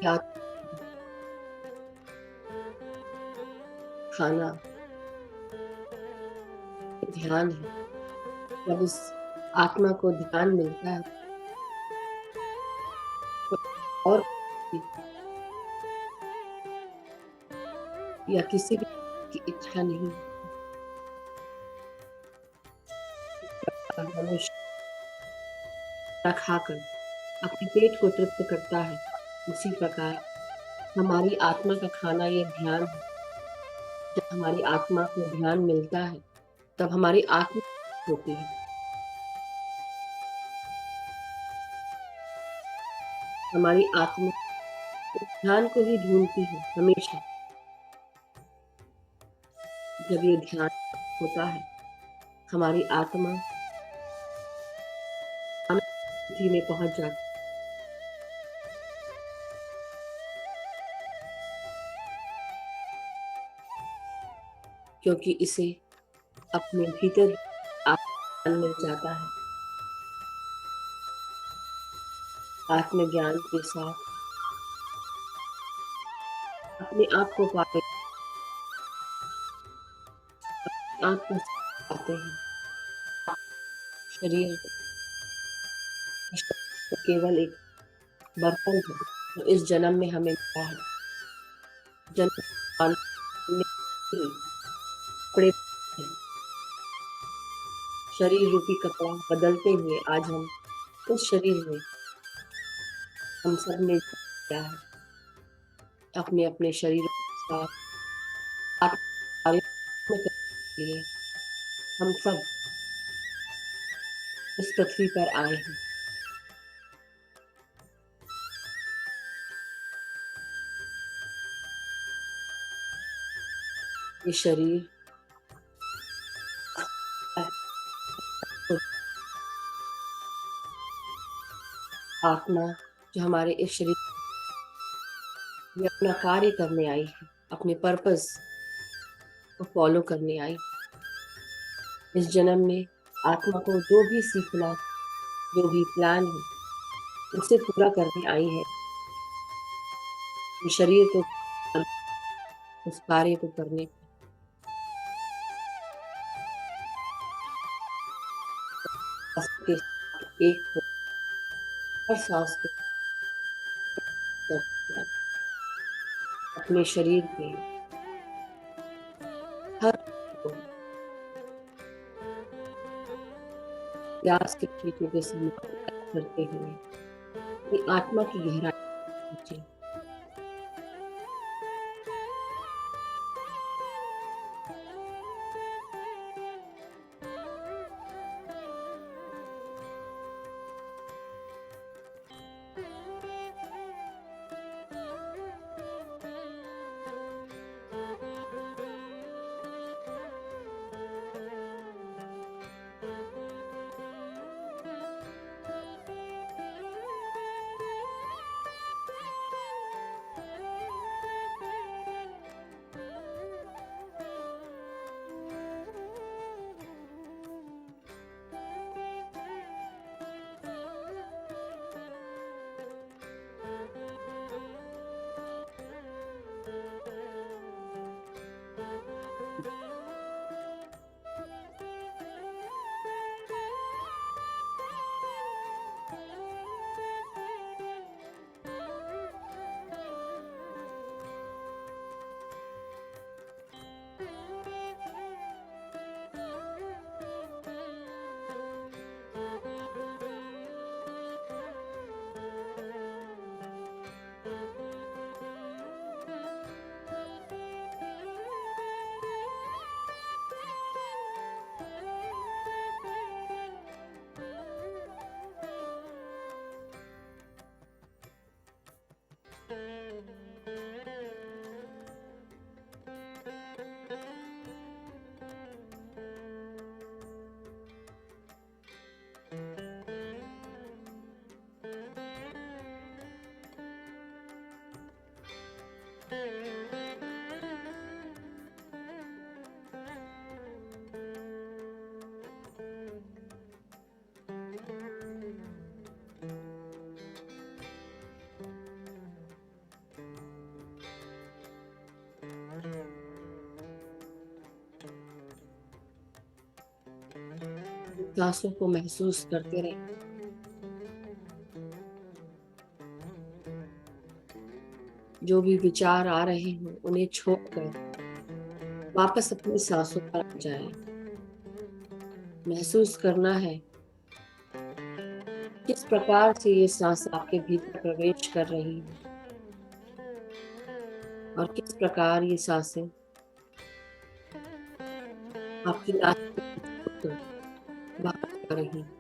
S1: क्या खाना ध्यान है। जब इस आत्मा को ध्यान मिलता है तो और या किसी भी की इच्छा नहीं, मनुष्य खाकर अपने पेट को तृप्त करता है, उसी प्रकार हमारी आत्मा का खाना ये ध्यान है। जब हमारी आत्मा को ध्यान मिलता है तब हमारी आत्मा होती है। हमारी आत्मा ध्यान को ही ढूंढती है हमेशा। जब ये ध्यान होता है हमारी आत्मा स्थिति में पहुंच जाती है। क्योंकि इसे अपने भीतर आत्मज्ञान मिल जाता है। आत्मज्ञान के साथ अपने आप को पाते हैं। शरीर तो केवल एक बर्तन है जो इस जन्म में हमें मिला है। जन्म कपड़े शरीर रूपी कपड़ा बदलते हुए आज हम उस शरीर में हम सब ने किया है अपने अपने शरीर के साथ लिए हम सब इस पृथ्वी पर आए हैं। ये शरीर आत्मा जो हमारे इस शरीर ये अपना कार्य करने आई है, अपने पर्पस को फॉलो करने आई। इस जन्म में आत्मा को जो भी सीखना, जो भी प्लान है, उसे पूरा करने आई है। ये शरीर को उस कार्य को करने के एक हो, हर सांस को अपने शरीर के हर प्यास के कीचों के सम्मान करते हुए अपनी आत्मा की गहराई पहुंचे। सांसों को महसूस करते रहें। जो भी विचार आ रहे हो उन्हें छोड़कर वापस अपनी सांसों पर आ जाए। महसूस करना है किस प्रकार से ये सांस आपके भीतर प्रवेश कर रही है और किस प्रकार ये सांसें आपकी नाक से बाहर आ रही हैं।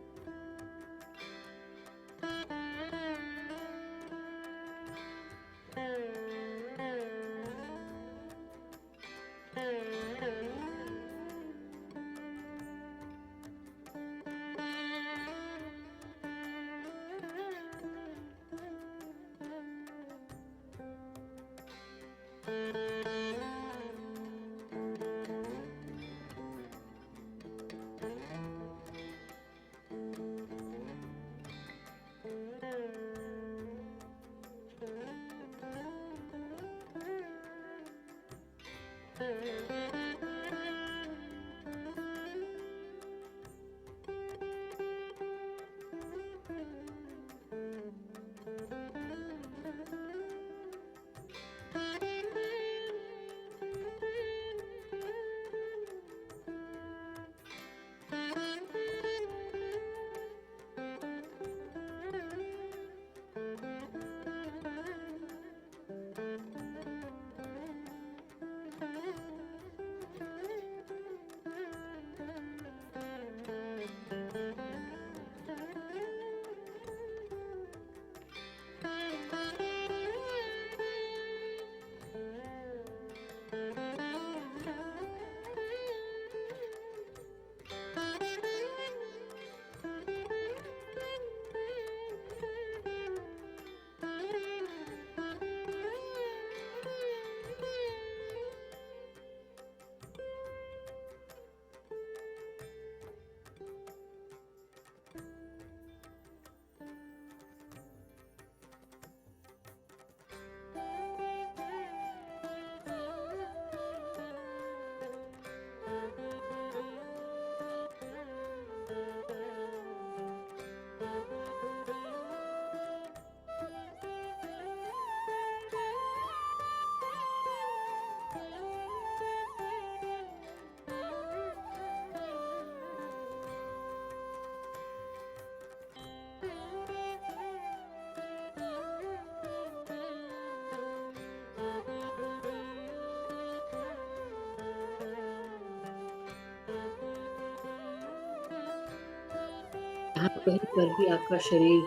S1: यहाँ कहीं पर भी आपका शरीर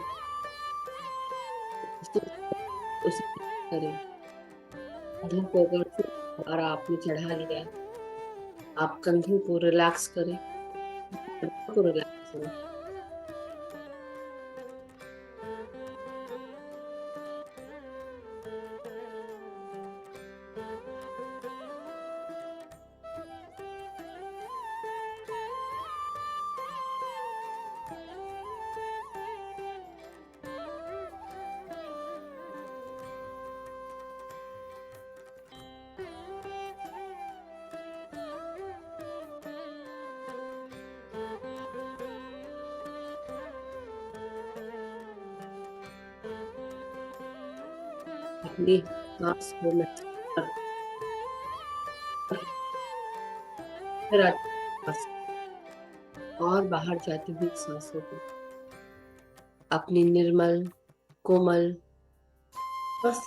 S1: उसे करे, कंधों को अगर फिर दोबारा आपने चढ़ा लिया, आप कंधों को रिलैक्स करें, कंधों को रिलैक्स करें। अपनी सांस को महसूस कर, फिर सांस और बाहर जाती हुई सांसों को अपनी निर्मल, कोमल, बस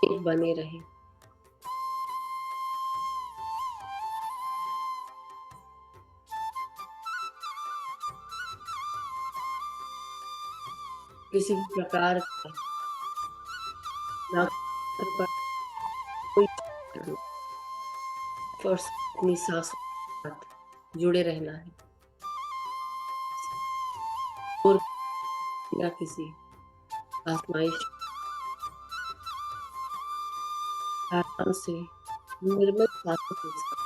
S1: एक बने रहे। किसी भी प्रकार का ना पर कोई फर्स्ट अपनी सांसों के साथ जुड़े रहना है और बिना किसी आजमाइश, आराम से निर्मल सांसों के साथ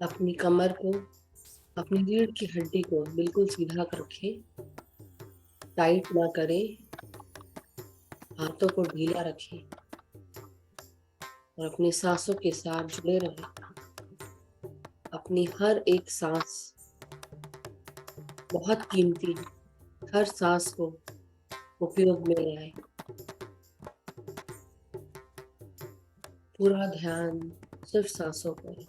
S1: अपनी कमर को, अपनी रीढ़ की हड्डी को बिल्कुल सीधा रखें, टाइट ना करें, हाथों को ढीला रखें और अपनी सांसों के साथ जुड़े रहें। अपनी हर एक सांस बहुत कीमती है, हर सांस को उपयोग में लाएं। पूरा ध्यान सिर्फ सांसों पर।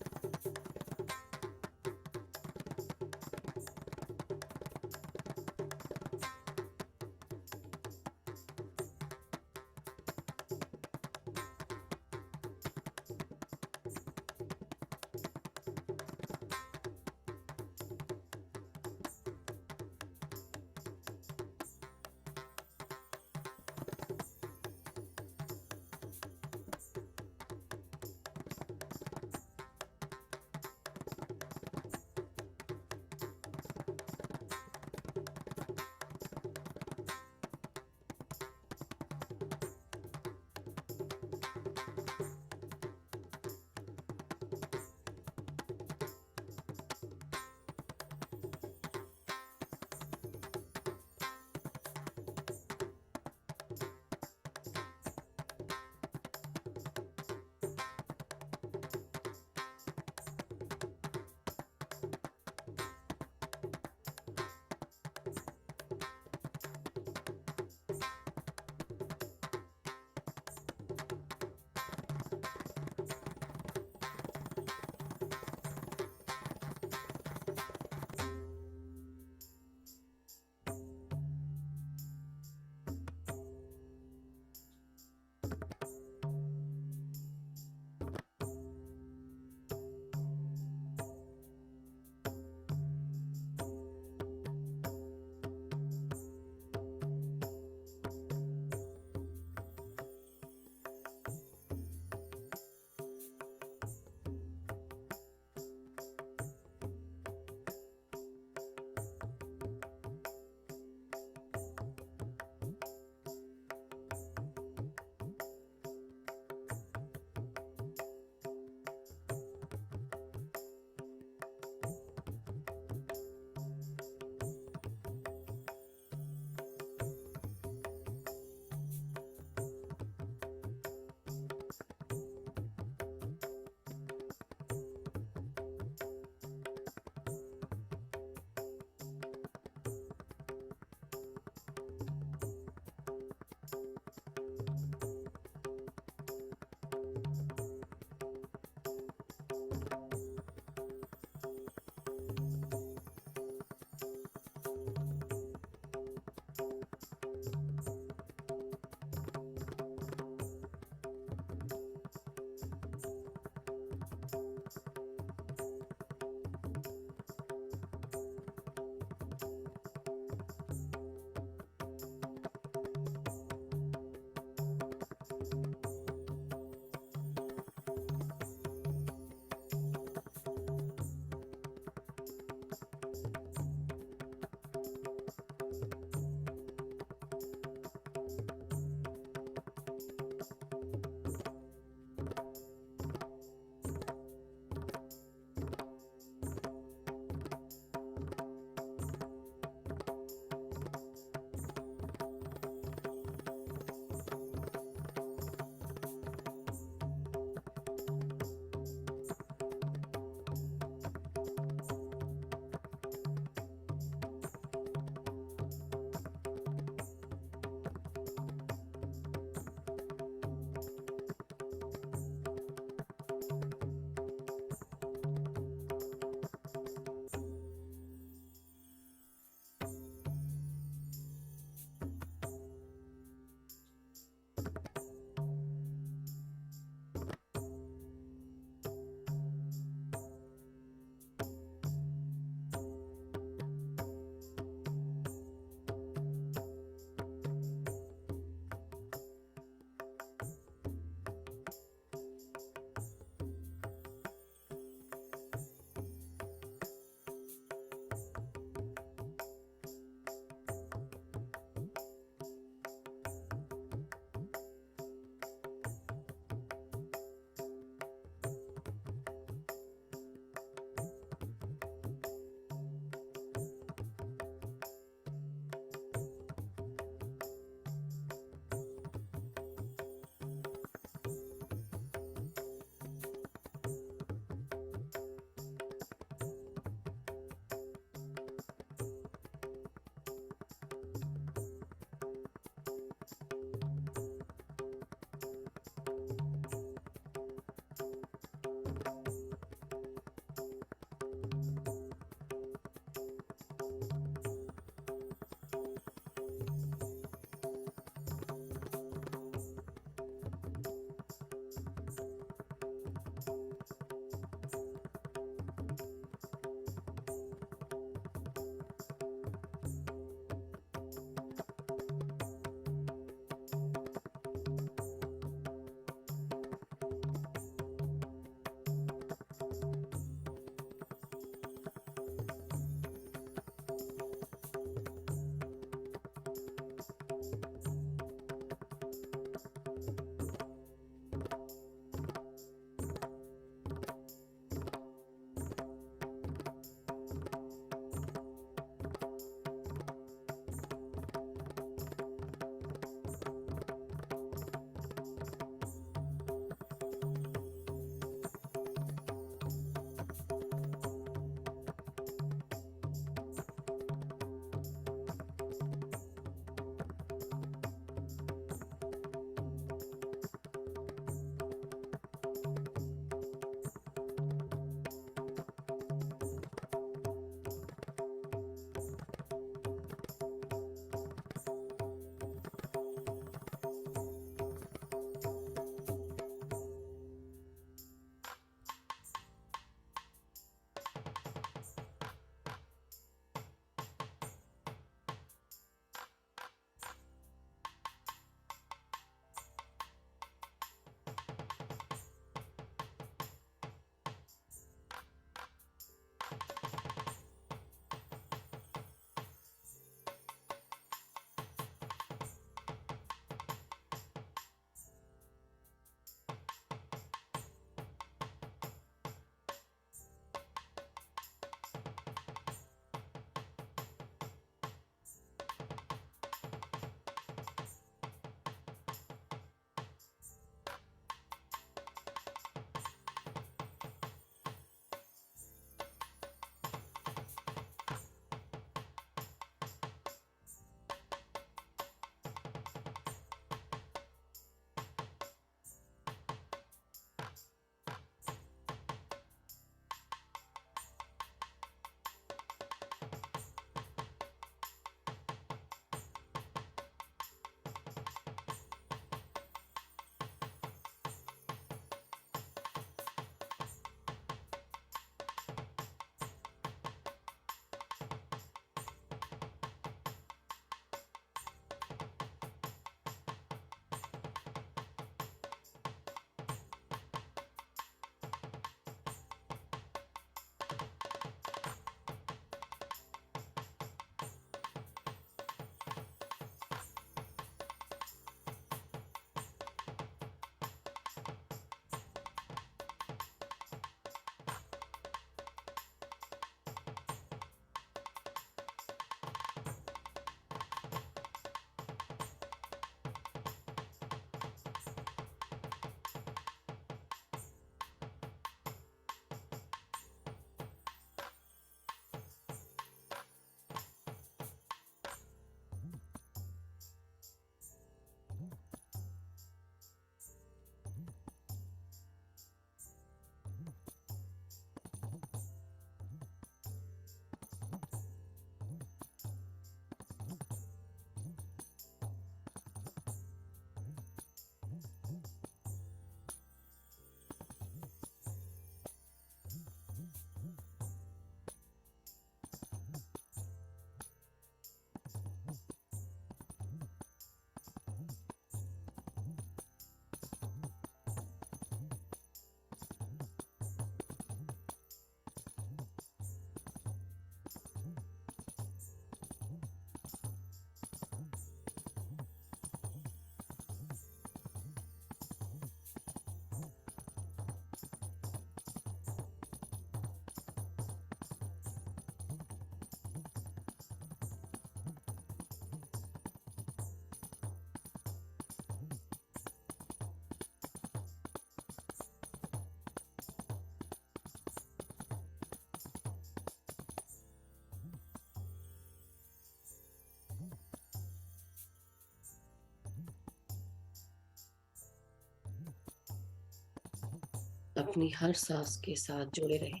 S1: अपनी हर सांस के साथ जुड़े रहें।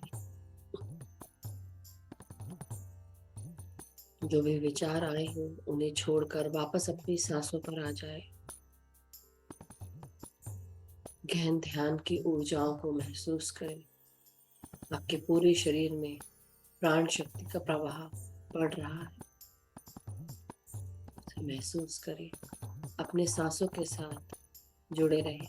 S1: जो भी विचार आए हों उन्हें छोड़कर वापस अपनी सांसों पर आ जाए। गहन ध्यान की ऊर्जाओं को महसूस करें। आपके पूरे शरीर में प्राण शक्ति का प्रवाह बढ़ रहा है। उसे महसूस करें। अपने सांसों के साथ जुड़े रहें।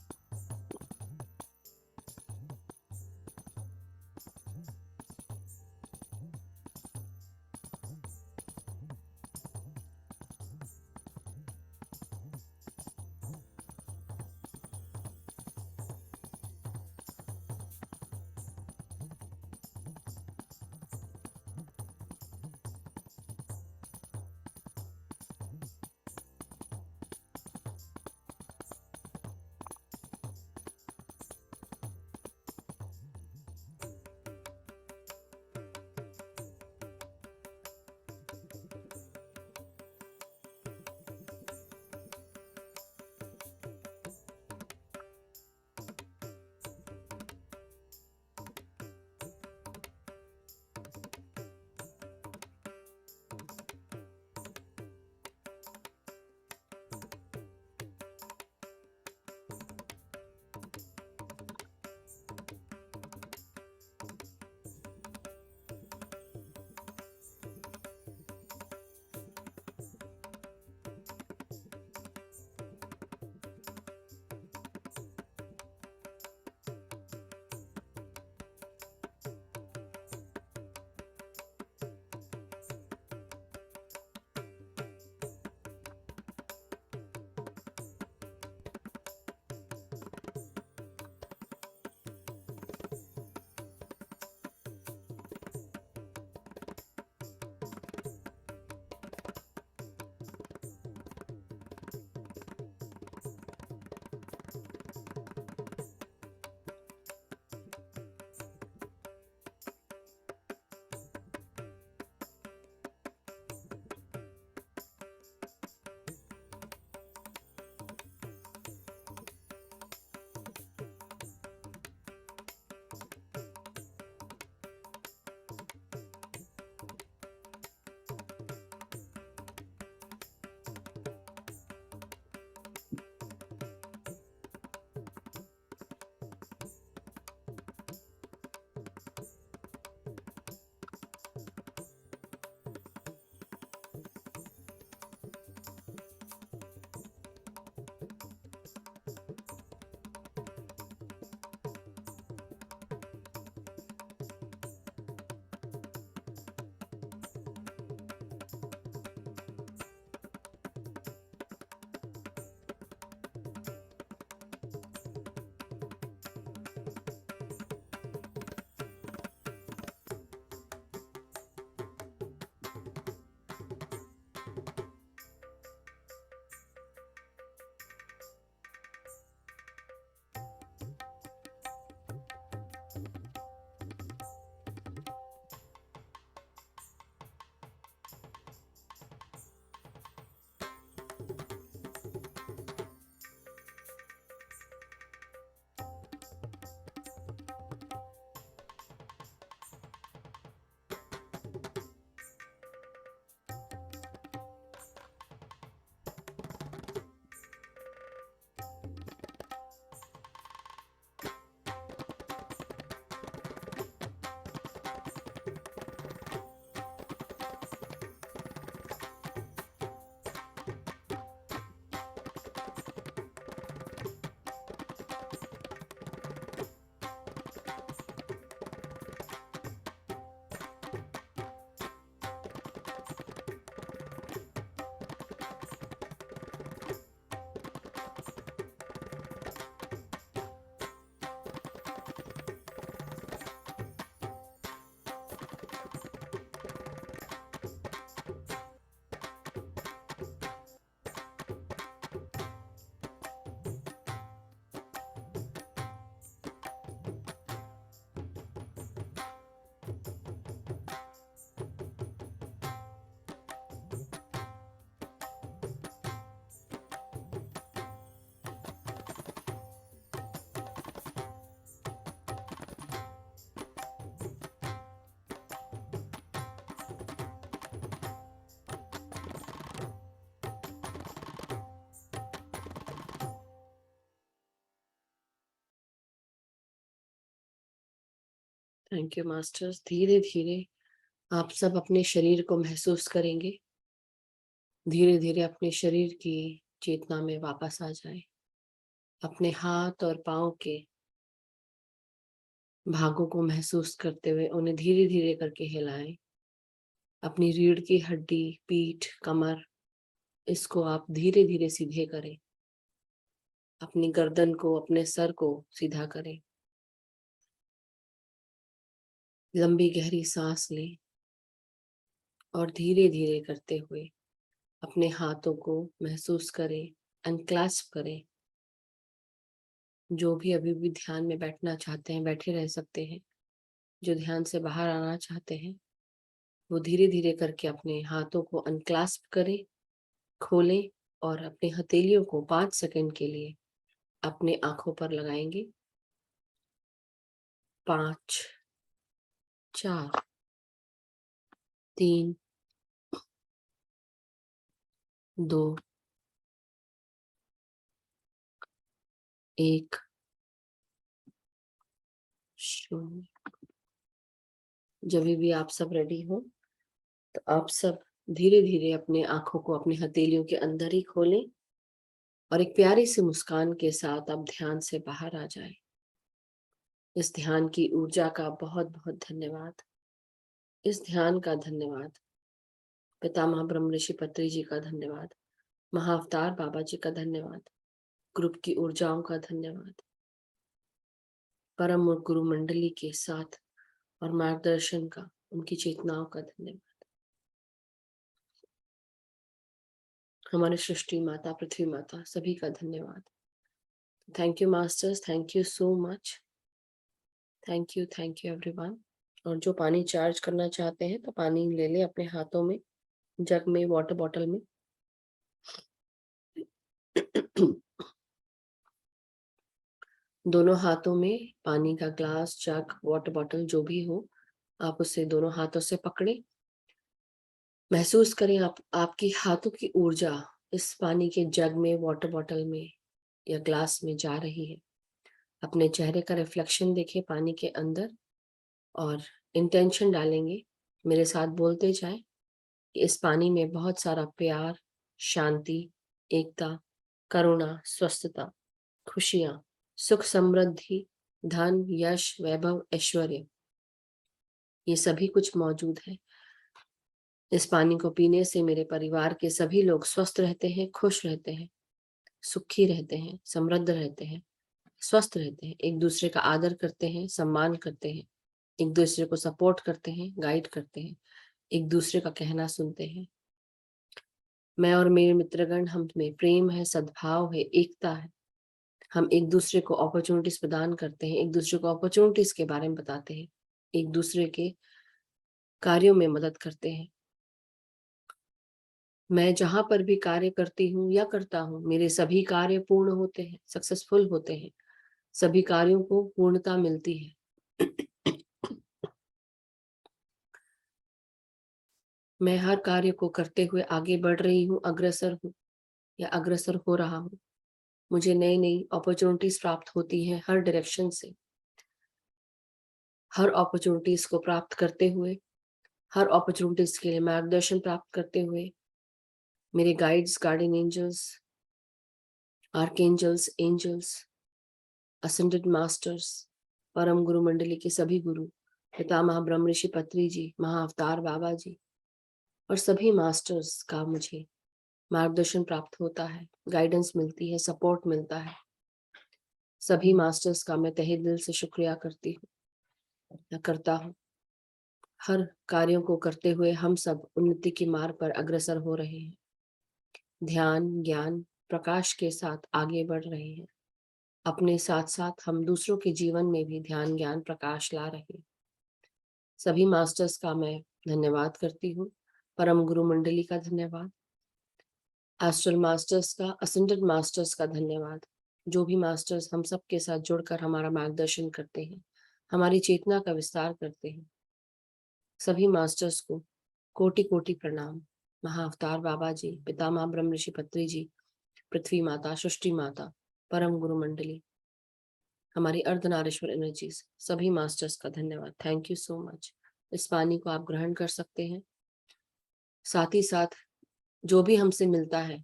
S1: Thank you masters. धीरे धीरे आप सब अपने शरीर को महसूस करेंगे। धीरे धीरे अपने शरीर की चेतना में वापस आ जाएं। अपने हाथ और पांव के भागों को महसूस करते हुए उन्हें धीरे धीरे करके हिलाएं। अपनी रीढ़ की हड्डी, पीठ, कमर, इसको आप धीरे धीरे सीधे करें। अपनी गर्दन को, अपने सर को सीधा करें। लंबी गहरी सांस लें और धीरे धीरे करते हुए अपने हाथों को महसूस करें, अनक्लैस्प करें। जो भी अभी भी ध्यान में बैठना चाहते हैं बैठे रह सकते हैं। जो ध्यान से बाहर आना चाहते हैं वो धीरे धीरे करके अपने हाथों को अनक्लैस्प करें, खोलें और अपने हथेलियों को 5 सेकंड के लिए अपने आंखों पर लगाएंगे। 5, 4, 3, 2, 1, 0। जब भी आप सब रेडी हो तो आप सब धीरे धीरे अपने आंखों को अपने हथेलियों के अंदर ही खोलें और एक प्यारी सी मुस्कान के साथ आप ध्यान से बाहर आ जाएं। इस ध्यान की ऊर्जा का बहुत बहुत धन्यवाद। इस ध्यान का धन्यवाद पितामह ब्रह्म ऋषि पत्री जी का धन्यवाद। महाअवतार बाबा जी का धन्यवाद। ग्रुप की ऊर्जाओं का धन्यवाद। परम गुरु मंडली के साथ और मार्गदर्शन का, उनकी चेतनाओं का धन्यवाद। हमारे सृष्टि माता, पृथ्वी माता, सभी का धन्यवाद। Thank you masters, thank you so much. Thank you everyone. और जो पानी चार्ज करना चाहते हैं तो पानी ले लें अपने हाथों में, जग में, वाटर बॉटल में। दोनों हाथों में पानी का ग्लास, जग, वाटर बॉटल जो भी हो, आप उसे दोनों हाथों से पकड़ें। महसूस करें आपकी हाथों की ऊर्जा इस पानी के जग में, वाटर बॉटल में या ग्लास में जा रही है। अपने चेहरे का रिफ्लेक्शन देखें पानी के अंदर और इंटेंशन डालेंगे। मेरे साथ बोलते जाएं कि इस पानी में बहुत सारा प्यार, शांति, एकता, करुणा, स्वस्थता, खुशियां, सुख, समृद्धि, धन, यश, वैभव, ऐश्वर्य, ये सभी कुछ मौजूद है। इस पानी को पीने से मेरे परिवार के सभी लोग स्वस्थ रहते हैं, खुश रहते हैं, सुखी रहते हैं, समृद्ध रहते हैं, स्वस्थ रहते हैं, एक दूसरे का आदर करते हैं, सम्मान करते हैं, एक दूसरे को सपोर्ट करते हैं, गाइड करते हैं, एक दूसरे का कहना सुनते हैं। मैं और मेरे मित्रगण, हम में प्रेम है, सद्भाव है, एकता है। हम एक दूसरे को अपॉर्चुनिटीज प्रदान करते हैं, एक दूसरे को अपॉर्चुनिटीज के बारे में बताते हैं, एक दूसरे के कार्यों में मदद करते हैं। मैं जहां पर भी कार्य करती हूँ या करता हूँ, मेरे सभी कार्य पूर्ण होते हैं, सक्सेसफुल होते हैं, सभी कार्यों को पूर्णता मिलती है। मैं हर कार्य को करते हुए आगे बढ़ रही हूँ, अग्रसर हूँ या अग्रसर हो रहा हूँ। मुझे नई नई अपॉर्चुनिटीज प्राप्त होती हैं हर डायरेक्शन से। हर अपॉर्चुनिटीज को प्राप्त करते हुए, हर अपॉर्चुनिटीज के लिए मार्गदर्शन प्राप्त करते हुए, मेरे guides, guardian angels, archangels, angels, ascended masters, परम गुरु मंडली के सभी गुरु, पितामह ब्रह्म ऋषि पत्री जी, महाअवतार बाबा जी और सभी मास्टर्स का मुझे मार्गदर्शन प्राप्त होता है, गाइडेंस मिलती है, सपोर्ट मिलता है। सभी मास्टर्स का मैं तहे दिल से शुक्रिया करती हूँ या करता हूँ। हर कार्यों को करते हुए हम सब उन्नति की मार्ग पर अग्रसर हो रहे हैं। ध्यान, ज्ञान, प्रकाश के साथ आगे बढ़ रहे हैं। अपने साथ साथ हम दूसरों के जीवन में भी ध्यान, ज्ञान, प्रकाश ला रहे हैं। सभी मास्टर्स का मैं धन्यवाद करती हूँ। परम गुरु मंडली का धन्यवाद, एस्ट्रल मास्टर्स का, असेंडेड मास्टर्स का धन्यवाद। जो भी मास्टर्स हम सब के साथ जुड़कर हमारा मार्गदर्शन करते हैं, हमारी चेतना का विस्तार करते हैं, सभी मास्टर्स को कोटि कोटि प्रणाम। महाअवतार बाबा जी, पितामह ब्रह्म ऋषि पत्री जी, पृथ्वी माता, सृष्टि माता, परम गुरु मंडली, हमारी अर्धनारीश्वर एनर्जीज, सभी मास्टर्स का धन्यवाद, थैंक यू सो मच। इस पानी को आप ग्रहण कर सकते हैं। साथ ही साथ जो भी हमसे मिलता है,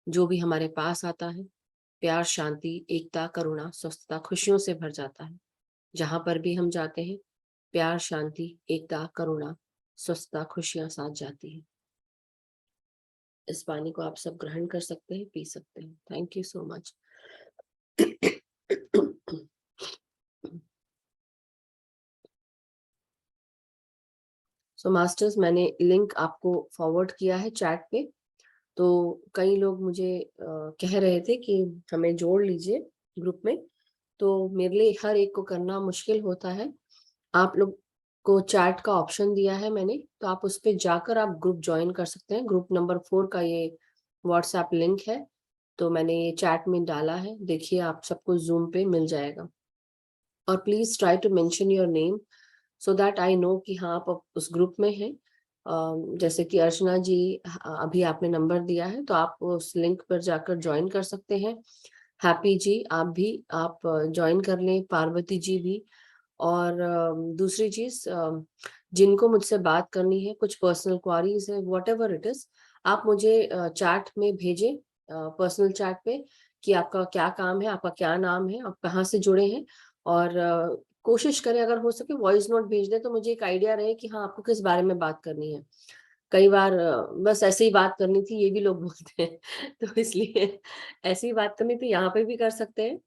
S1: जो भी हमारे पास आता है, प्यार, शांति, एकता, करुणा, स्वस्थता, खुशियों से भर जाता है। जहां पर भी हम जाते हैं, प्यार, शांति, एकता, करुणा, स्वस्थता, खुशियां साथ जाती है। इस पानी को आप सब ग्रहण कर सकते हैं, पी सकते हैं। Thank you so much. So masters, मैंने लिंक आपको फॉरवर्ड किया है चैट पे। तो कई लोग मुझे कह रहे थे कि हमें जोड़ लीजिए ग्रुप में, तो मेरे लिए हर एक को करना मुश्किल होता है। आप लोग को चैट का ऑप्शन दिया है मैंने, तो आप उस पर जाकर आप ग्रुप ज्वाइन कर सकते हैं। ग्रुप नंबर 4 का ये व्हाट्सएप लिंक है, तो मैंने ये चैट में डाला है, देखिए आप सबको जूम पे मिल जाएगा। और please try to mention your name so that I know कि हाँ आप उस ग्रुप में हैं। जैसे कि अर्चना जी, अभी आपने नंबर दिया है, तो आप उस लिंक पर जाकर ज्वाइन कर सकते हैं। हैप्पी जी, आप भी आप ज्वाइन कर लें, पार्वती जी भी। और दूसरी चीज, जिनको मुझसे बात करनी है, कुछ पर्सनल क्वारीज है, वॉट एवर इट इज, आप मुझे चैट में भेजें, पर्सनल चैट पे, कि आपका क्या काम है, आपका क्या नाम है, आप कहाँ से जुड़े हैं। और कोशिश करें अगर हो सके वॉइस नोट भेज दें, तो मुझे एक आइडिया रहे कि हाँ आपको किस बारे में बात करनी है। कई बार बस ऐसे ही बात करनी थी, ये भी लोग बोलते हैं। तो इसलिए ऐसी ही बात करनी थी, यहाँ पे भी कर सकते हैं।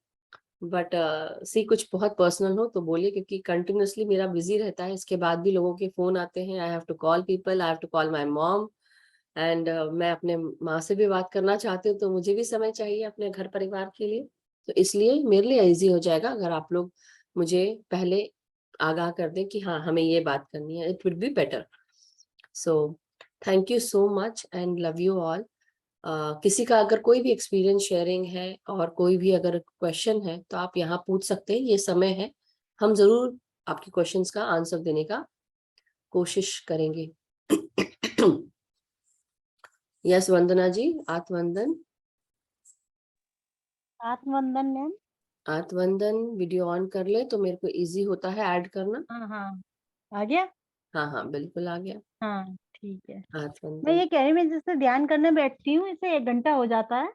S1: बट सी कुछ बहुत पर्सनल हो तो बोलिए, क्योंकि कंटिन्यूअसली मेरा बिजी रहता है। इसके बाद भी लोगों के फोन आते हैं, I have to call people, I have to call my mom, and मैं अपने माँ से भी बात करना चाहती हूँ, तो मुझे भी समय चाहिए अपने घर परिवार के लिए। तो इसलिए मेरे लिए इजी हो जाएगा अगर आप लोग मुझे पहले आगाह कर दें कि हाँ हमें ये बात करनी है, it would be better. So thank you so much and love you all. किसी का अगर कोई भी एक्सपीरियंस शेयरिंग है और कोई भी अगर क्वेश्चन है, तो आप यहाँ पूछ सकते हैं, ये समय है, हम जरूर आपके क्वेश्चंस का आंसर देने का कोशिश करेंगे। यस वंदना जी, आत्मवंदन।
S4: आत्मवंदन मैम।
S1: आत्मवंदन वीडियो ऑन कर ले तो मेरे को इजी होता है ऐड करना।
S4: हाँ हाँ, आ गया।
S1: हाँ हाँ बिल्कुल आ गया।
S4: हाँ ठीक है। मैं
S1: आत्मवंदन।
S4: ये कह रही, मैं जैसे ध्यान करने बैठती हूँ, इसे 1 घंटा हो जाता है,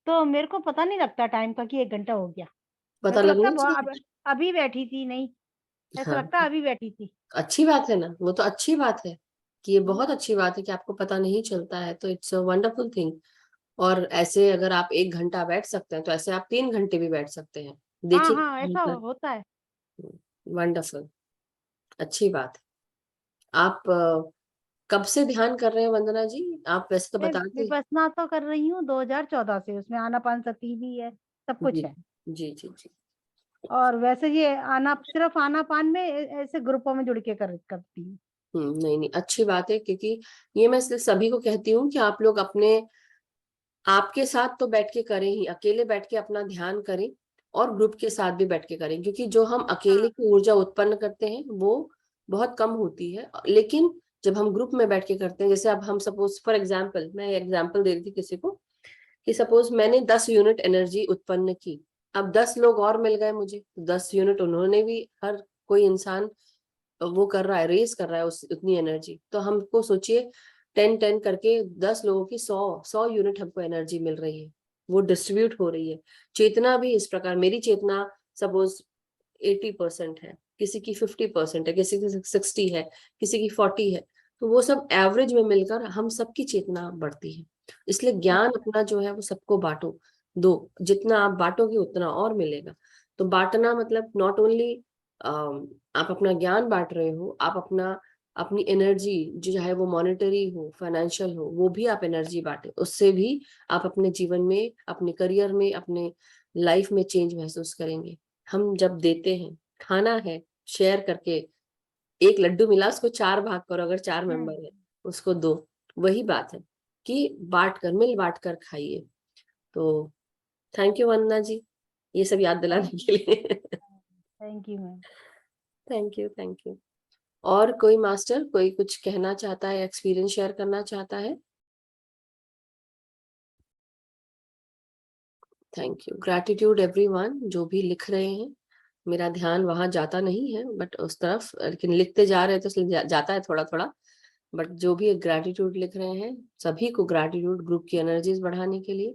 S4: तो मेरे को पता नहीं लगता टाइम का कि 1 घंटा हो गया। मेरे
S1: पता
S4: को लगता
S1: लगना
S4: है
S1: चाहिए।
S4: अभी बैठी थी, नहीं ऐसा
S1: हाँ,
S4: लगता है अभी बैठी थी।
S1: अच्छी बात है ना, वो तो अच्छी बात है कि ये बहुत अच्छी बात है कि आपको पता नहीं चलता है, तो इट्स अ वंडरफुल थिंग। और ऐसे अगर आप 1 घंटा बैठ सकते हैं, तो ऐसे आप 3 घंटे भी बैठ सकते हैं।
S4: हाँ
S1: देखिए,
S4: हाँ, ऐसा होता है।
S1: वंडरफुल, अच्छी बात है। आप कब से ध्यान कर रहे हैं वंदना जी? आप वैसे तो
S4: मैं
S1: बताते।
S4: विपश्यना तो कर रही हूँ 2014 से, उसमें आनापानसती भी है, सब कुछ
S1: जी
S4: है।
S1: जी जी जी।
S4: और वैसे ये सिर्फ आनापान में ऐसे ग्रुपों में जुड़ के करती हूँ।
S1: नहीं नहीं, अच्छी बात है, क्योंकि ये मैं सभी को कहती हूँ कि आप लोग अपने आपके साथ तो बैठ के करें ही, अकेले बैठ के अपना ध्यान करें, और ग्रुप के साथ भी बैठ के करें, क्योंकि जो हम अकेले
S4: हाँ
S1: की ऊर्जा उत्पन्न करते हैं वो बहुत कम होती है। लेकिन जब हम ग्रुप में बैठ के करते हैं, जैसे अब हम सपोज फॉर एग्जांपल, मैं एग्जांपल दे रही थी किसी को, कि सपोज मैंने 10 यूनिट एनर्जी उत्पन्न की, अब 10 लोग और मिल गए मुझे, 10 यूनिट उन्होंने भी, हर कोई इंसान वो कर रहा है, रेस कर रहा है उस उतनी एनर्जी। तो हमको सोचिए 10-10 करके 10 लोगों की 100 यूनिट हमको एनर्जी मिल रही है, वो डिस्ट्रीब्यूट हो रही है। चेतना भी इस प्रकार, मेरी चेतना सपोज 80% है, किसी की 50% है, किसी की 60 है, किसी की 40 है, तो वो सब एवरेज में मिलकर हम सबकी चेतना बढ़ती है। इसलिए ज्ञान अपना जो है वो सबको बांटो, दो, जितना आप बांटोगे उतना और मिलेगा। तो बांटना मतलब नॉट ओनली आप अपना ज्ञान बांट रहे हो, आप अपनी एनर्जी, जो चाहे वो मॉनेटरी हो, फाइनेंशियल हो, वो भी आप एनर्जी बांटे, उससे भी आप अपने जीवन में, अपने करियर में, अपने लाइफ में चेंज महसूस करेंगे। हम जब देते हैं, खाना है, शेयर करके, एक लड्डू मिला उसको 4 भाग करो, अगर 4 मेंबर है उसको दो, वही बात है कि बांट कर, मिल बांट कर खाइए। तो थैंक यू वंदना जी, ये सब याद दिलाने के लिए।
S4: Thank you ma'am.
S1: Thank you, thank you. और कोई मास्टर, कोई कुछ कहना चाहता है, एक्सपीरियंस शेयर करना चाहता है? थैंक यू, ग्रैटिट्यूड एवरीवन जो भी लिख रहे हैं। मेरा ध्यान वहां जाता नहीं है बट उस तरफ, लेकिन लिखते जा रहे हैं तो इसलिए जाता है थोड़ा थोड़ा। बट जो भी ग्रैटिट्यूड लिख रहे हैं सभी को ग्रैटिट्यूड, ग्रुप की एनर्जीज बढ़ाने के लिए।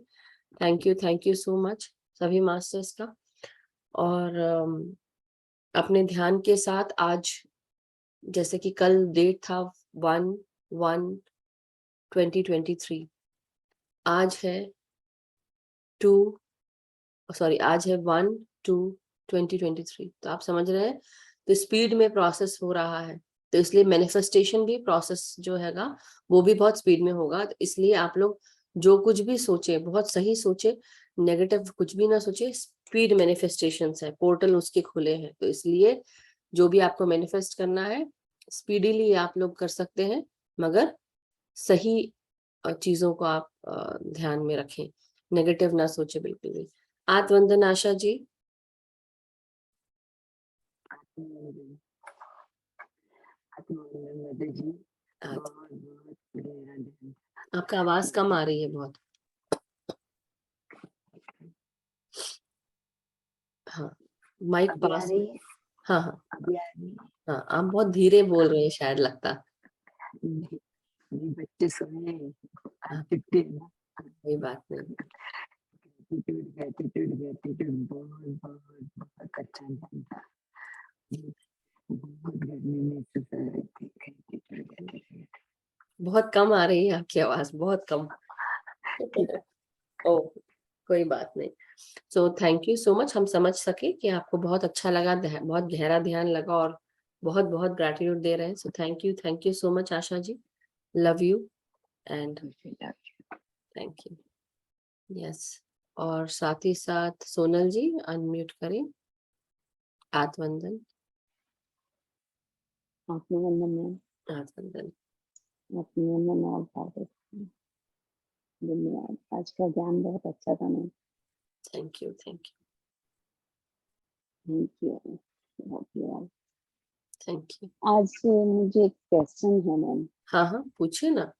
S1: थैंक यू सो मच सभी मास्टर्स का। और अपने ध्यान के साथ आज, जैसे कि कल डेट था 1/1/2023, आज है 1/2/2023। तो आप समझ रहे हैं, तो स्पीड में प्रोसेस हो रहा है, तो इसलिए मैनिफेस्टेशन भी प्रोसेस जो हैगा वो भी बहुत स्पीड में होगा। तो इसलिए आप लोग जो कुछ भी सोचे बहुत सही सोचे, नेगेटिव कुछ भी ना सोचे। स्पीड मैनिफेस्टेशंस है, पोर्टल उसके खुले हैं, तो इसलिए जो भी आपको मैनिफेस्ट करना है स्पीडीली आप लोग कर सकते हैं, मगर सही चीजों को आप ध्यान में रखें, नेगेटिव ना सोचे बिल्कुल भी। आत्मवंदन आशा जी। आपका आवाज कम आ रही है बहुत। हाँ, माइक पास। हाँ हाँ हाँ, आप बहुत धीरे बोल रहे हैं शायद, लगता।
S5: बच्चे सुने
S1: कोई बात नहीं।
S5: गैटीट्यूड बहुत बहुत बहुत अच्छा लगता। बहुत गर्मी में
S1: बहुत कम आ रही है आपकी आवाज, बहुत कम। ओ, कोई बात नहीं। सो थैंक यू सो मच, हम समझ सके कि आपको बहुत अच्छा लगा, बहुत गहरा ध्यान लगा और बहुत बहुत ग्रैटिट्यूड दे रहे हैं। So thank you so much Asha ji, love you and thank you. Yes, और साथ ही साथ सोनल जी अनम्यूट करें। आत्मवंदन।
S5: आत्मवंदन
S1: आत्मवंदन।
S5: आत्मवंदन और भारत धन्यवाद। आज का ज्ञान बहुत अच्छा था ma'am.
S1: Thank you
S5: thank you.
S1: Thank you.
S5: आज मुझे एक क्वेश्चन है मैम।
S1: हाँ हाँ, पूछिए ना।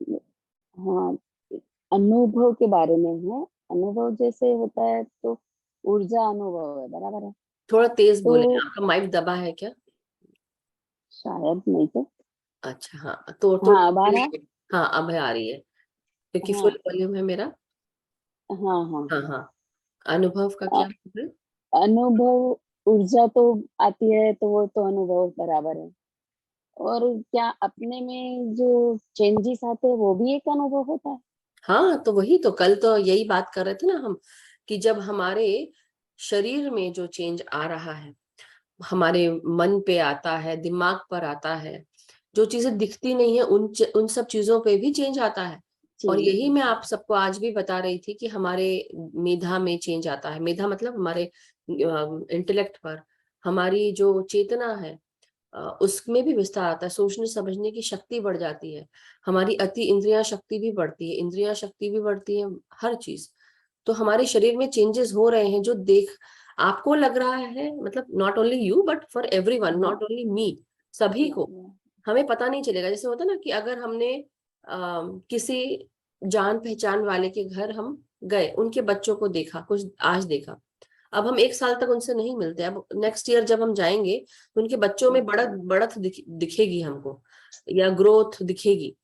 S5: हाँ, अनुभव के बारे में है। अनुभव जैसे होता है तो ऊर्जा अनुभव है, बराबर है?
S1: थोड़ा तेज
S5: तो
S1: बोले, आपका माइक दबा है क्या?
S5: शायद नहीं तो।
S1: अच्छा हाँ, तो
S5: हाँ, अब आ रहा है?
S1: हाँ अब आ रही है, क्योंकि
S5: हाँ
S1: फुल वॉल्यूम है मेरा।
S5: हाँ हाँ।
S1: हाँ हाँ, अनुभव का क्या है?
S5: अनुभव ऊर्जा तो आती है तो वो तो अनुभव बराबर है। और क्या अपने में जो चेंजेस आते हैं वो भी एक अनुभव होता है?
S1: हाँ, तो वही तो कल तो यही बात कर रहे थे ना हम, कि जब हमारे शरीर में जो चेंज आ रहा है, हमारे मन पे आता है, दिमाग पर आता है, जो चीजें दिखती नहीं है उन सब चीजों पे भी चेंज आता है। और यही मैं आप सबको आज भी बता रही थी कि हमारे मेधा में चेंज आता है। मेधा मतलब हमारे इंटेलेक्ट पर, हमारी जो चेतना है उसमें भी विस्तार आता है, सोचने समझने की शक्ति बढ़ जाती है, हमारी अति इंद्रिया शक्ति भी बढ़ती है, इंद्रिया शक्ति भी बढ़ती है, हर चीज। तो हमारे शरीर में चेंजेस हो रहे हैं जो देख आपको लग रहा है, मतलब not only you but for everyone, not only me, सभी को। हमें पता नहीं चलेगा, जैसे होता ना कि अगर हमने किसी जान पहचान वाले के घर हम गए, उनके बच्चों को देखा, कुछ आज देखा, अब हम 1 साल तक उनसे नहीं मिलते, अब नेक्स्ट ईयर जब हम जाएंगे तो उनके बच्चों में बढ़त दिखेगी हमको, या ग्रोथ दिखेगी।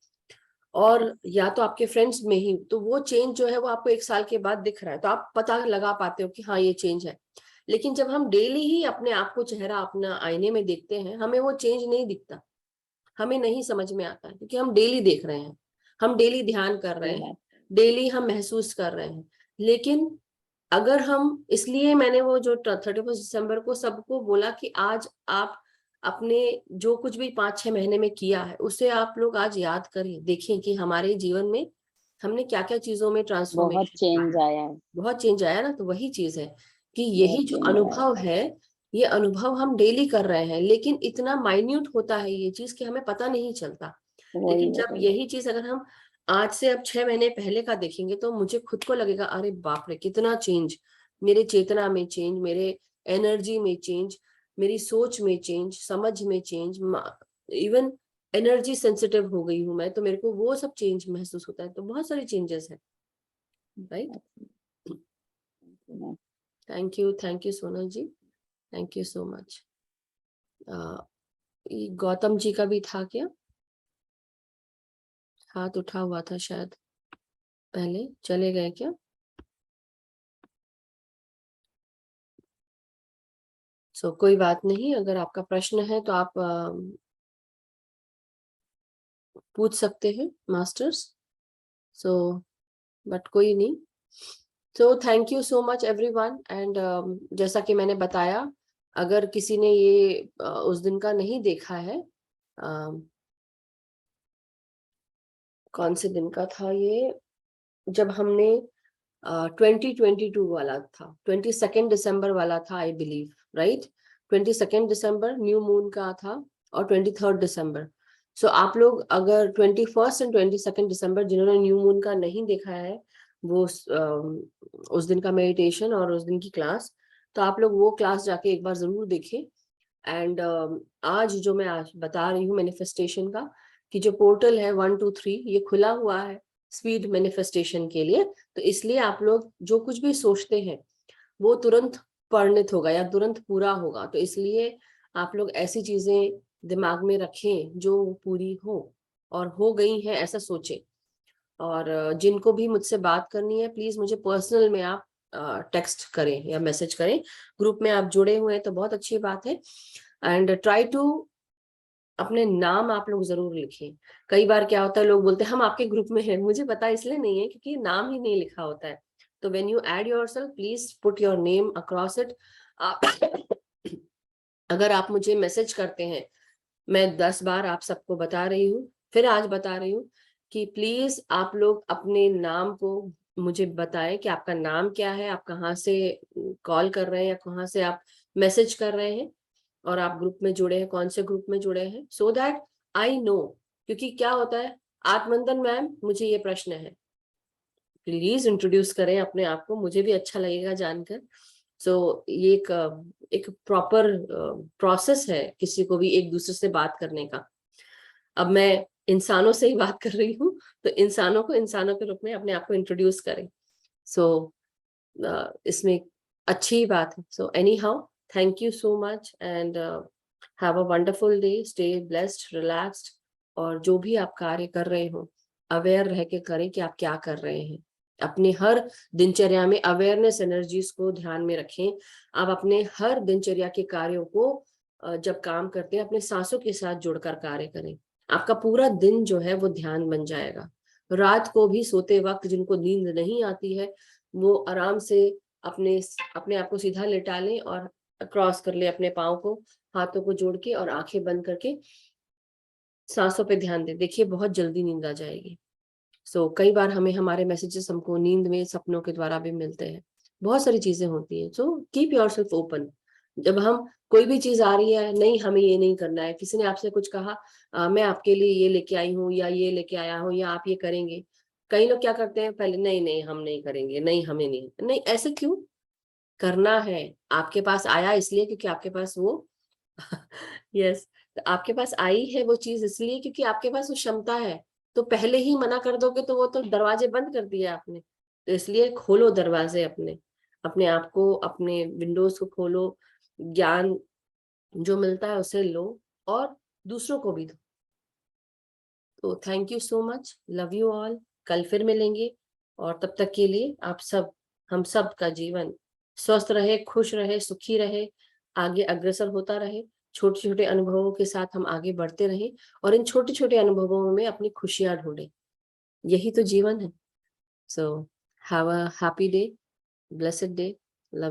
S1: और या तो आपके फ्रेंड्स में ही, तो वो चेंज जो है वो आपको 1 साल के बाद दिख रहा है, तो आप पता लगा पाते हो कि हाँ ये चेंज है। लेकिन जब हम डेली ही अपने आप को, चेहरा अपना आईने में देखते हैं, हमें वो चेंज नहीं दिखता, हमें नहीं समझ में आता है, क्योंकि हम डेली देख रहे हैं, हम डेली ध्यान कर रहे हैं, डेली हम महसूस कर रहे हैं। लेकिन अगर हम, इसलिए मैंने वो जो 31 दिसंबर को सबको बोला कि आज आप अपने जो कुछ भी 5-6 महीने में किया है उसे आप लोग आज याद करें, देखें कि हमारे जीवन में हमने क्या क्या चीजों में
S5: बहुत
S1: ट्रांसफॉर्मेशन
S5: चेंज आया है।
S1: बहुत चेंज आया ना। तो वही चीज है कि
S5: बहुत
S1: यही जो
S5: चेंज आया
S1: अनुभव है, ये अनुभव हम डेली कर रहे हैं, लेकिन इतना माइन्यूट होता है ये चीज कि हमें पता नहीं चलता। लेकिन जब यही चीज अगर हम आज से अब 6 महीने पहले का देखेंगे तो मुझे खुद को लगेगा अरे बाप रे कितना चेंज, मेरे चेतना में चेंज, मेरे एनर्जी में चेंज, मेरी सोच में चेंज, समझ में चेंज, इवन एनर्जी सेंसिटिव हो गई हूं मैं, तो मेरे को वो सब चेंज महसूस होता है। तो बहुत सारे चेंजेस है, right.
S5: Ma'am.
S1: Thank you Sonal ji, thank you so much. Gautam ji का भी था क्या? हाथ उठा हुआ था शायद, पहले चले गए क्या? कोई बात नहीं, अगर आपका प्रश्न है तो आप पूछ सकते हैं मास्टर्स। बट कोई नहीं। Thank you so much everyone. And जैसा कि मैंने बताया, अगर किसी ने ये उस दिन का नहीं देखा है, कौन से दिन का था ये, जब हमने 2022 वाला था, 22 दिसंबर वाला था I believe, right? 22 December new moon का था और 23 दिसंबर। आप लोग अगर 21 एंड 22 दिसंबर जिन्होंने न्यू मून का नहीं देखा है, वो उस दिन का मेडिटेशन और उस दिन की क्लास, तो आप लोग वो क्लास जाके एक बार जरूर देखें। एंड आज जो मैं आज बता रही हूँ मैनिफेस्टेशन का, कि जो पोर्टल है 1 2 3 ये खुला हुआ है स्पीड मैनिफेस्टेशन के लिए। तो इसलिए आप लोग जो कुछ भी सोचते हैं वो तुरंत परिणित होगा या तुरंत पूरा होगा। तो इसलिए आप लोग ऐसी चीजें दिमाग में रखें जो पूरी हो और हो गई हैं ऐसा सोचें। और जिनको भी मुझसे बात करनी है प्लीज मुझे पर्सनल में आप टेक्स्ट करें या मैसेज करें। ग्रुप में आप जुड़े हुए हैं तो बहुत अच्छी बात है। एंड ट्राई टू अपने नाम आप लोग जरूर लिखें। कई बार क्या होता है, लोग बोलते हैं हम आपके ग्रुप में हैं, मुझे पता इसलिए नहीं है क्योंकि नाम ही नहीं लिखा होता है। तो when you add yourself please put your name across it. अगर आप मुझे मैसेज करते हैं, मैं 10 बार आप सबको बता रही हूँ, फिर आज बता रही हूँ कि प्लीज आप लोग अपने नाम को मुझे बताएं कि आपका नाम क्या है, आप कहाँ से कॉल कर रहे हैं या कहाँ से आप मैसेज कर रहे हैं, और आप ग्रुप में जुड़े हैं, कौन से ग्रुप में जुड़े हैं, सो दैट आई नो। क्योंकि क्या होता है, आत्मंदन मैम मुझे ये प्रश्न है, प्लीज इंट्रोड्यूस करें अपने आप को, मुझे भी अच्छा लगेगा जानकर। ये एक प्रॉपर प्रोसेस है किसी को भी एक दूसरे से बात करने का। अब मैं इंसानों से ही बात कर रही हूँ, तो इंसानों को इंसानों के रूप में अपने आप को इंट्रोड्यूस करें। इसमें अच्छी बात है। Any how, thank you so much and have a wonderful day, stay blessed, relaxed. और जो भी आप कार्य कर रहे हो अवेयर रह के करें कि आप क्या कर रहे हैं। अपने हर दिनचर्या में अवेयरनेस एनर्जीज को ध्यान में रखें। आप अपने हर दिनचर्या के कार्यों को जब काम करते हैं अपने सांसों के साथ जुड़कर कार्य करें। आपका पूरा दिन जो है वो ध्यान बन जाएगा। रात को भी सोते वक्त जिनको नींद नहीं आती है वो आराम से अपने आप को सीधा लेटा लें और क्रॉस कर ले अपने पाँव को, हाथों को जोड़ के और आंखें बंद करके सांसों पे ध्यान दें। देखिए बहुत जल्दी नींद आ जाएगी। कई बार हमें हमारे मैसेजेस हमको नींद में सपनों के द्वारा भी मिलते हैं, बहुत सारी चीजें होती हैं। Keep yourself open. जब हम कोई भी चीज आ रही है, नहीं हमें ये नहीं करना है, किसी ने आपसे कुछ कहा मैं आपके लिए ये लेके आई हूँ या ये लेके आया हूँ या आप ये करेंगे, कई लोग क्या करते हैं पहले, नहीं नहीं हम नहीं करेंगे, नहीं हमें नहीं, नहीं ऐसे क्यों करना है? आपके पास आया इसलिए क्योंकि आपके पास वो यस तो आपके पास आई है वो चीज इसलिए क्योंकि आपके पास वो क्षमता है। तो पहले ही मना कर दोगे तो वो तो दरवाजे बंद कर दिए आपने। तो इसलिए खोलो दरवाजे अपने, अपने आप को, अपने विंडोज को खोलो, ज्ञान जो मिलता है उसे लो और दूसरों को भी दो। तो thank you so much, love you all. कल फिर मिलेंगे और तब तक के लिए आप सब, हम सब का जीवन स्वस्थ रहे, खुश रहे, सुखी रहे, आगे अग्रसर होता रहे, छोटे छोटे अनुभवों के साथ हम आगे बढ़ते रहें और इन छोटे छोटे अनुभवों में अपनी खुशियां ढूंढें। यही तो जीवन है। Have a happy day, blessed day.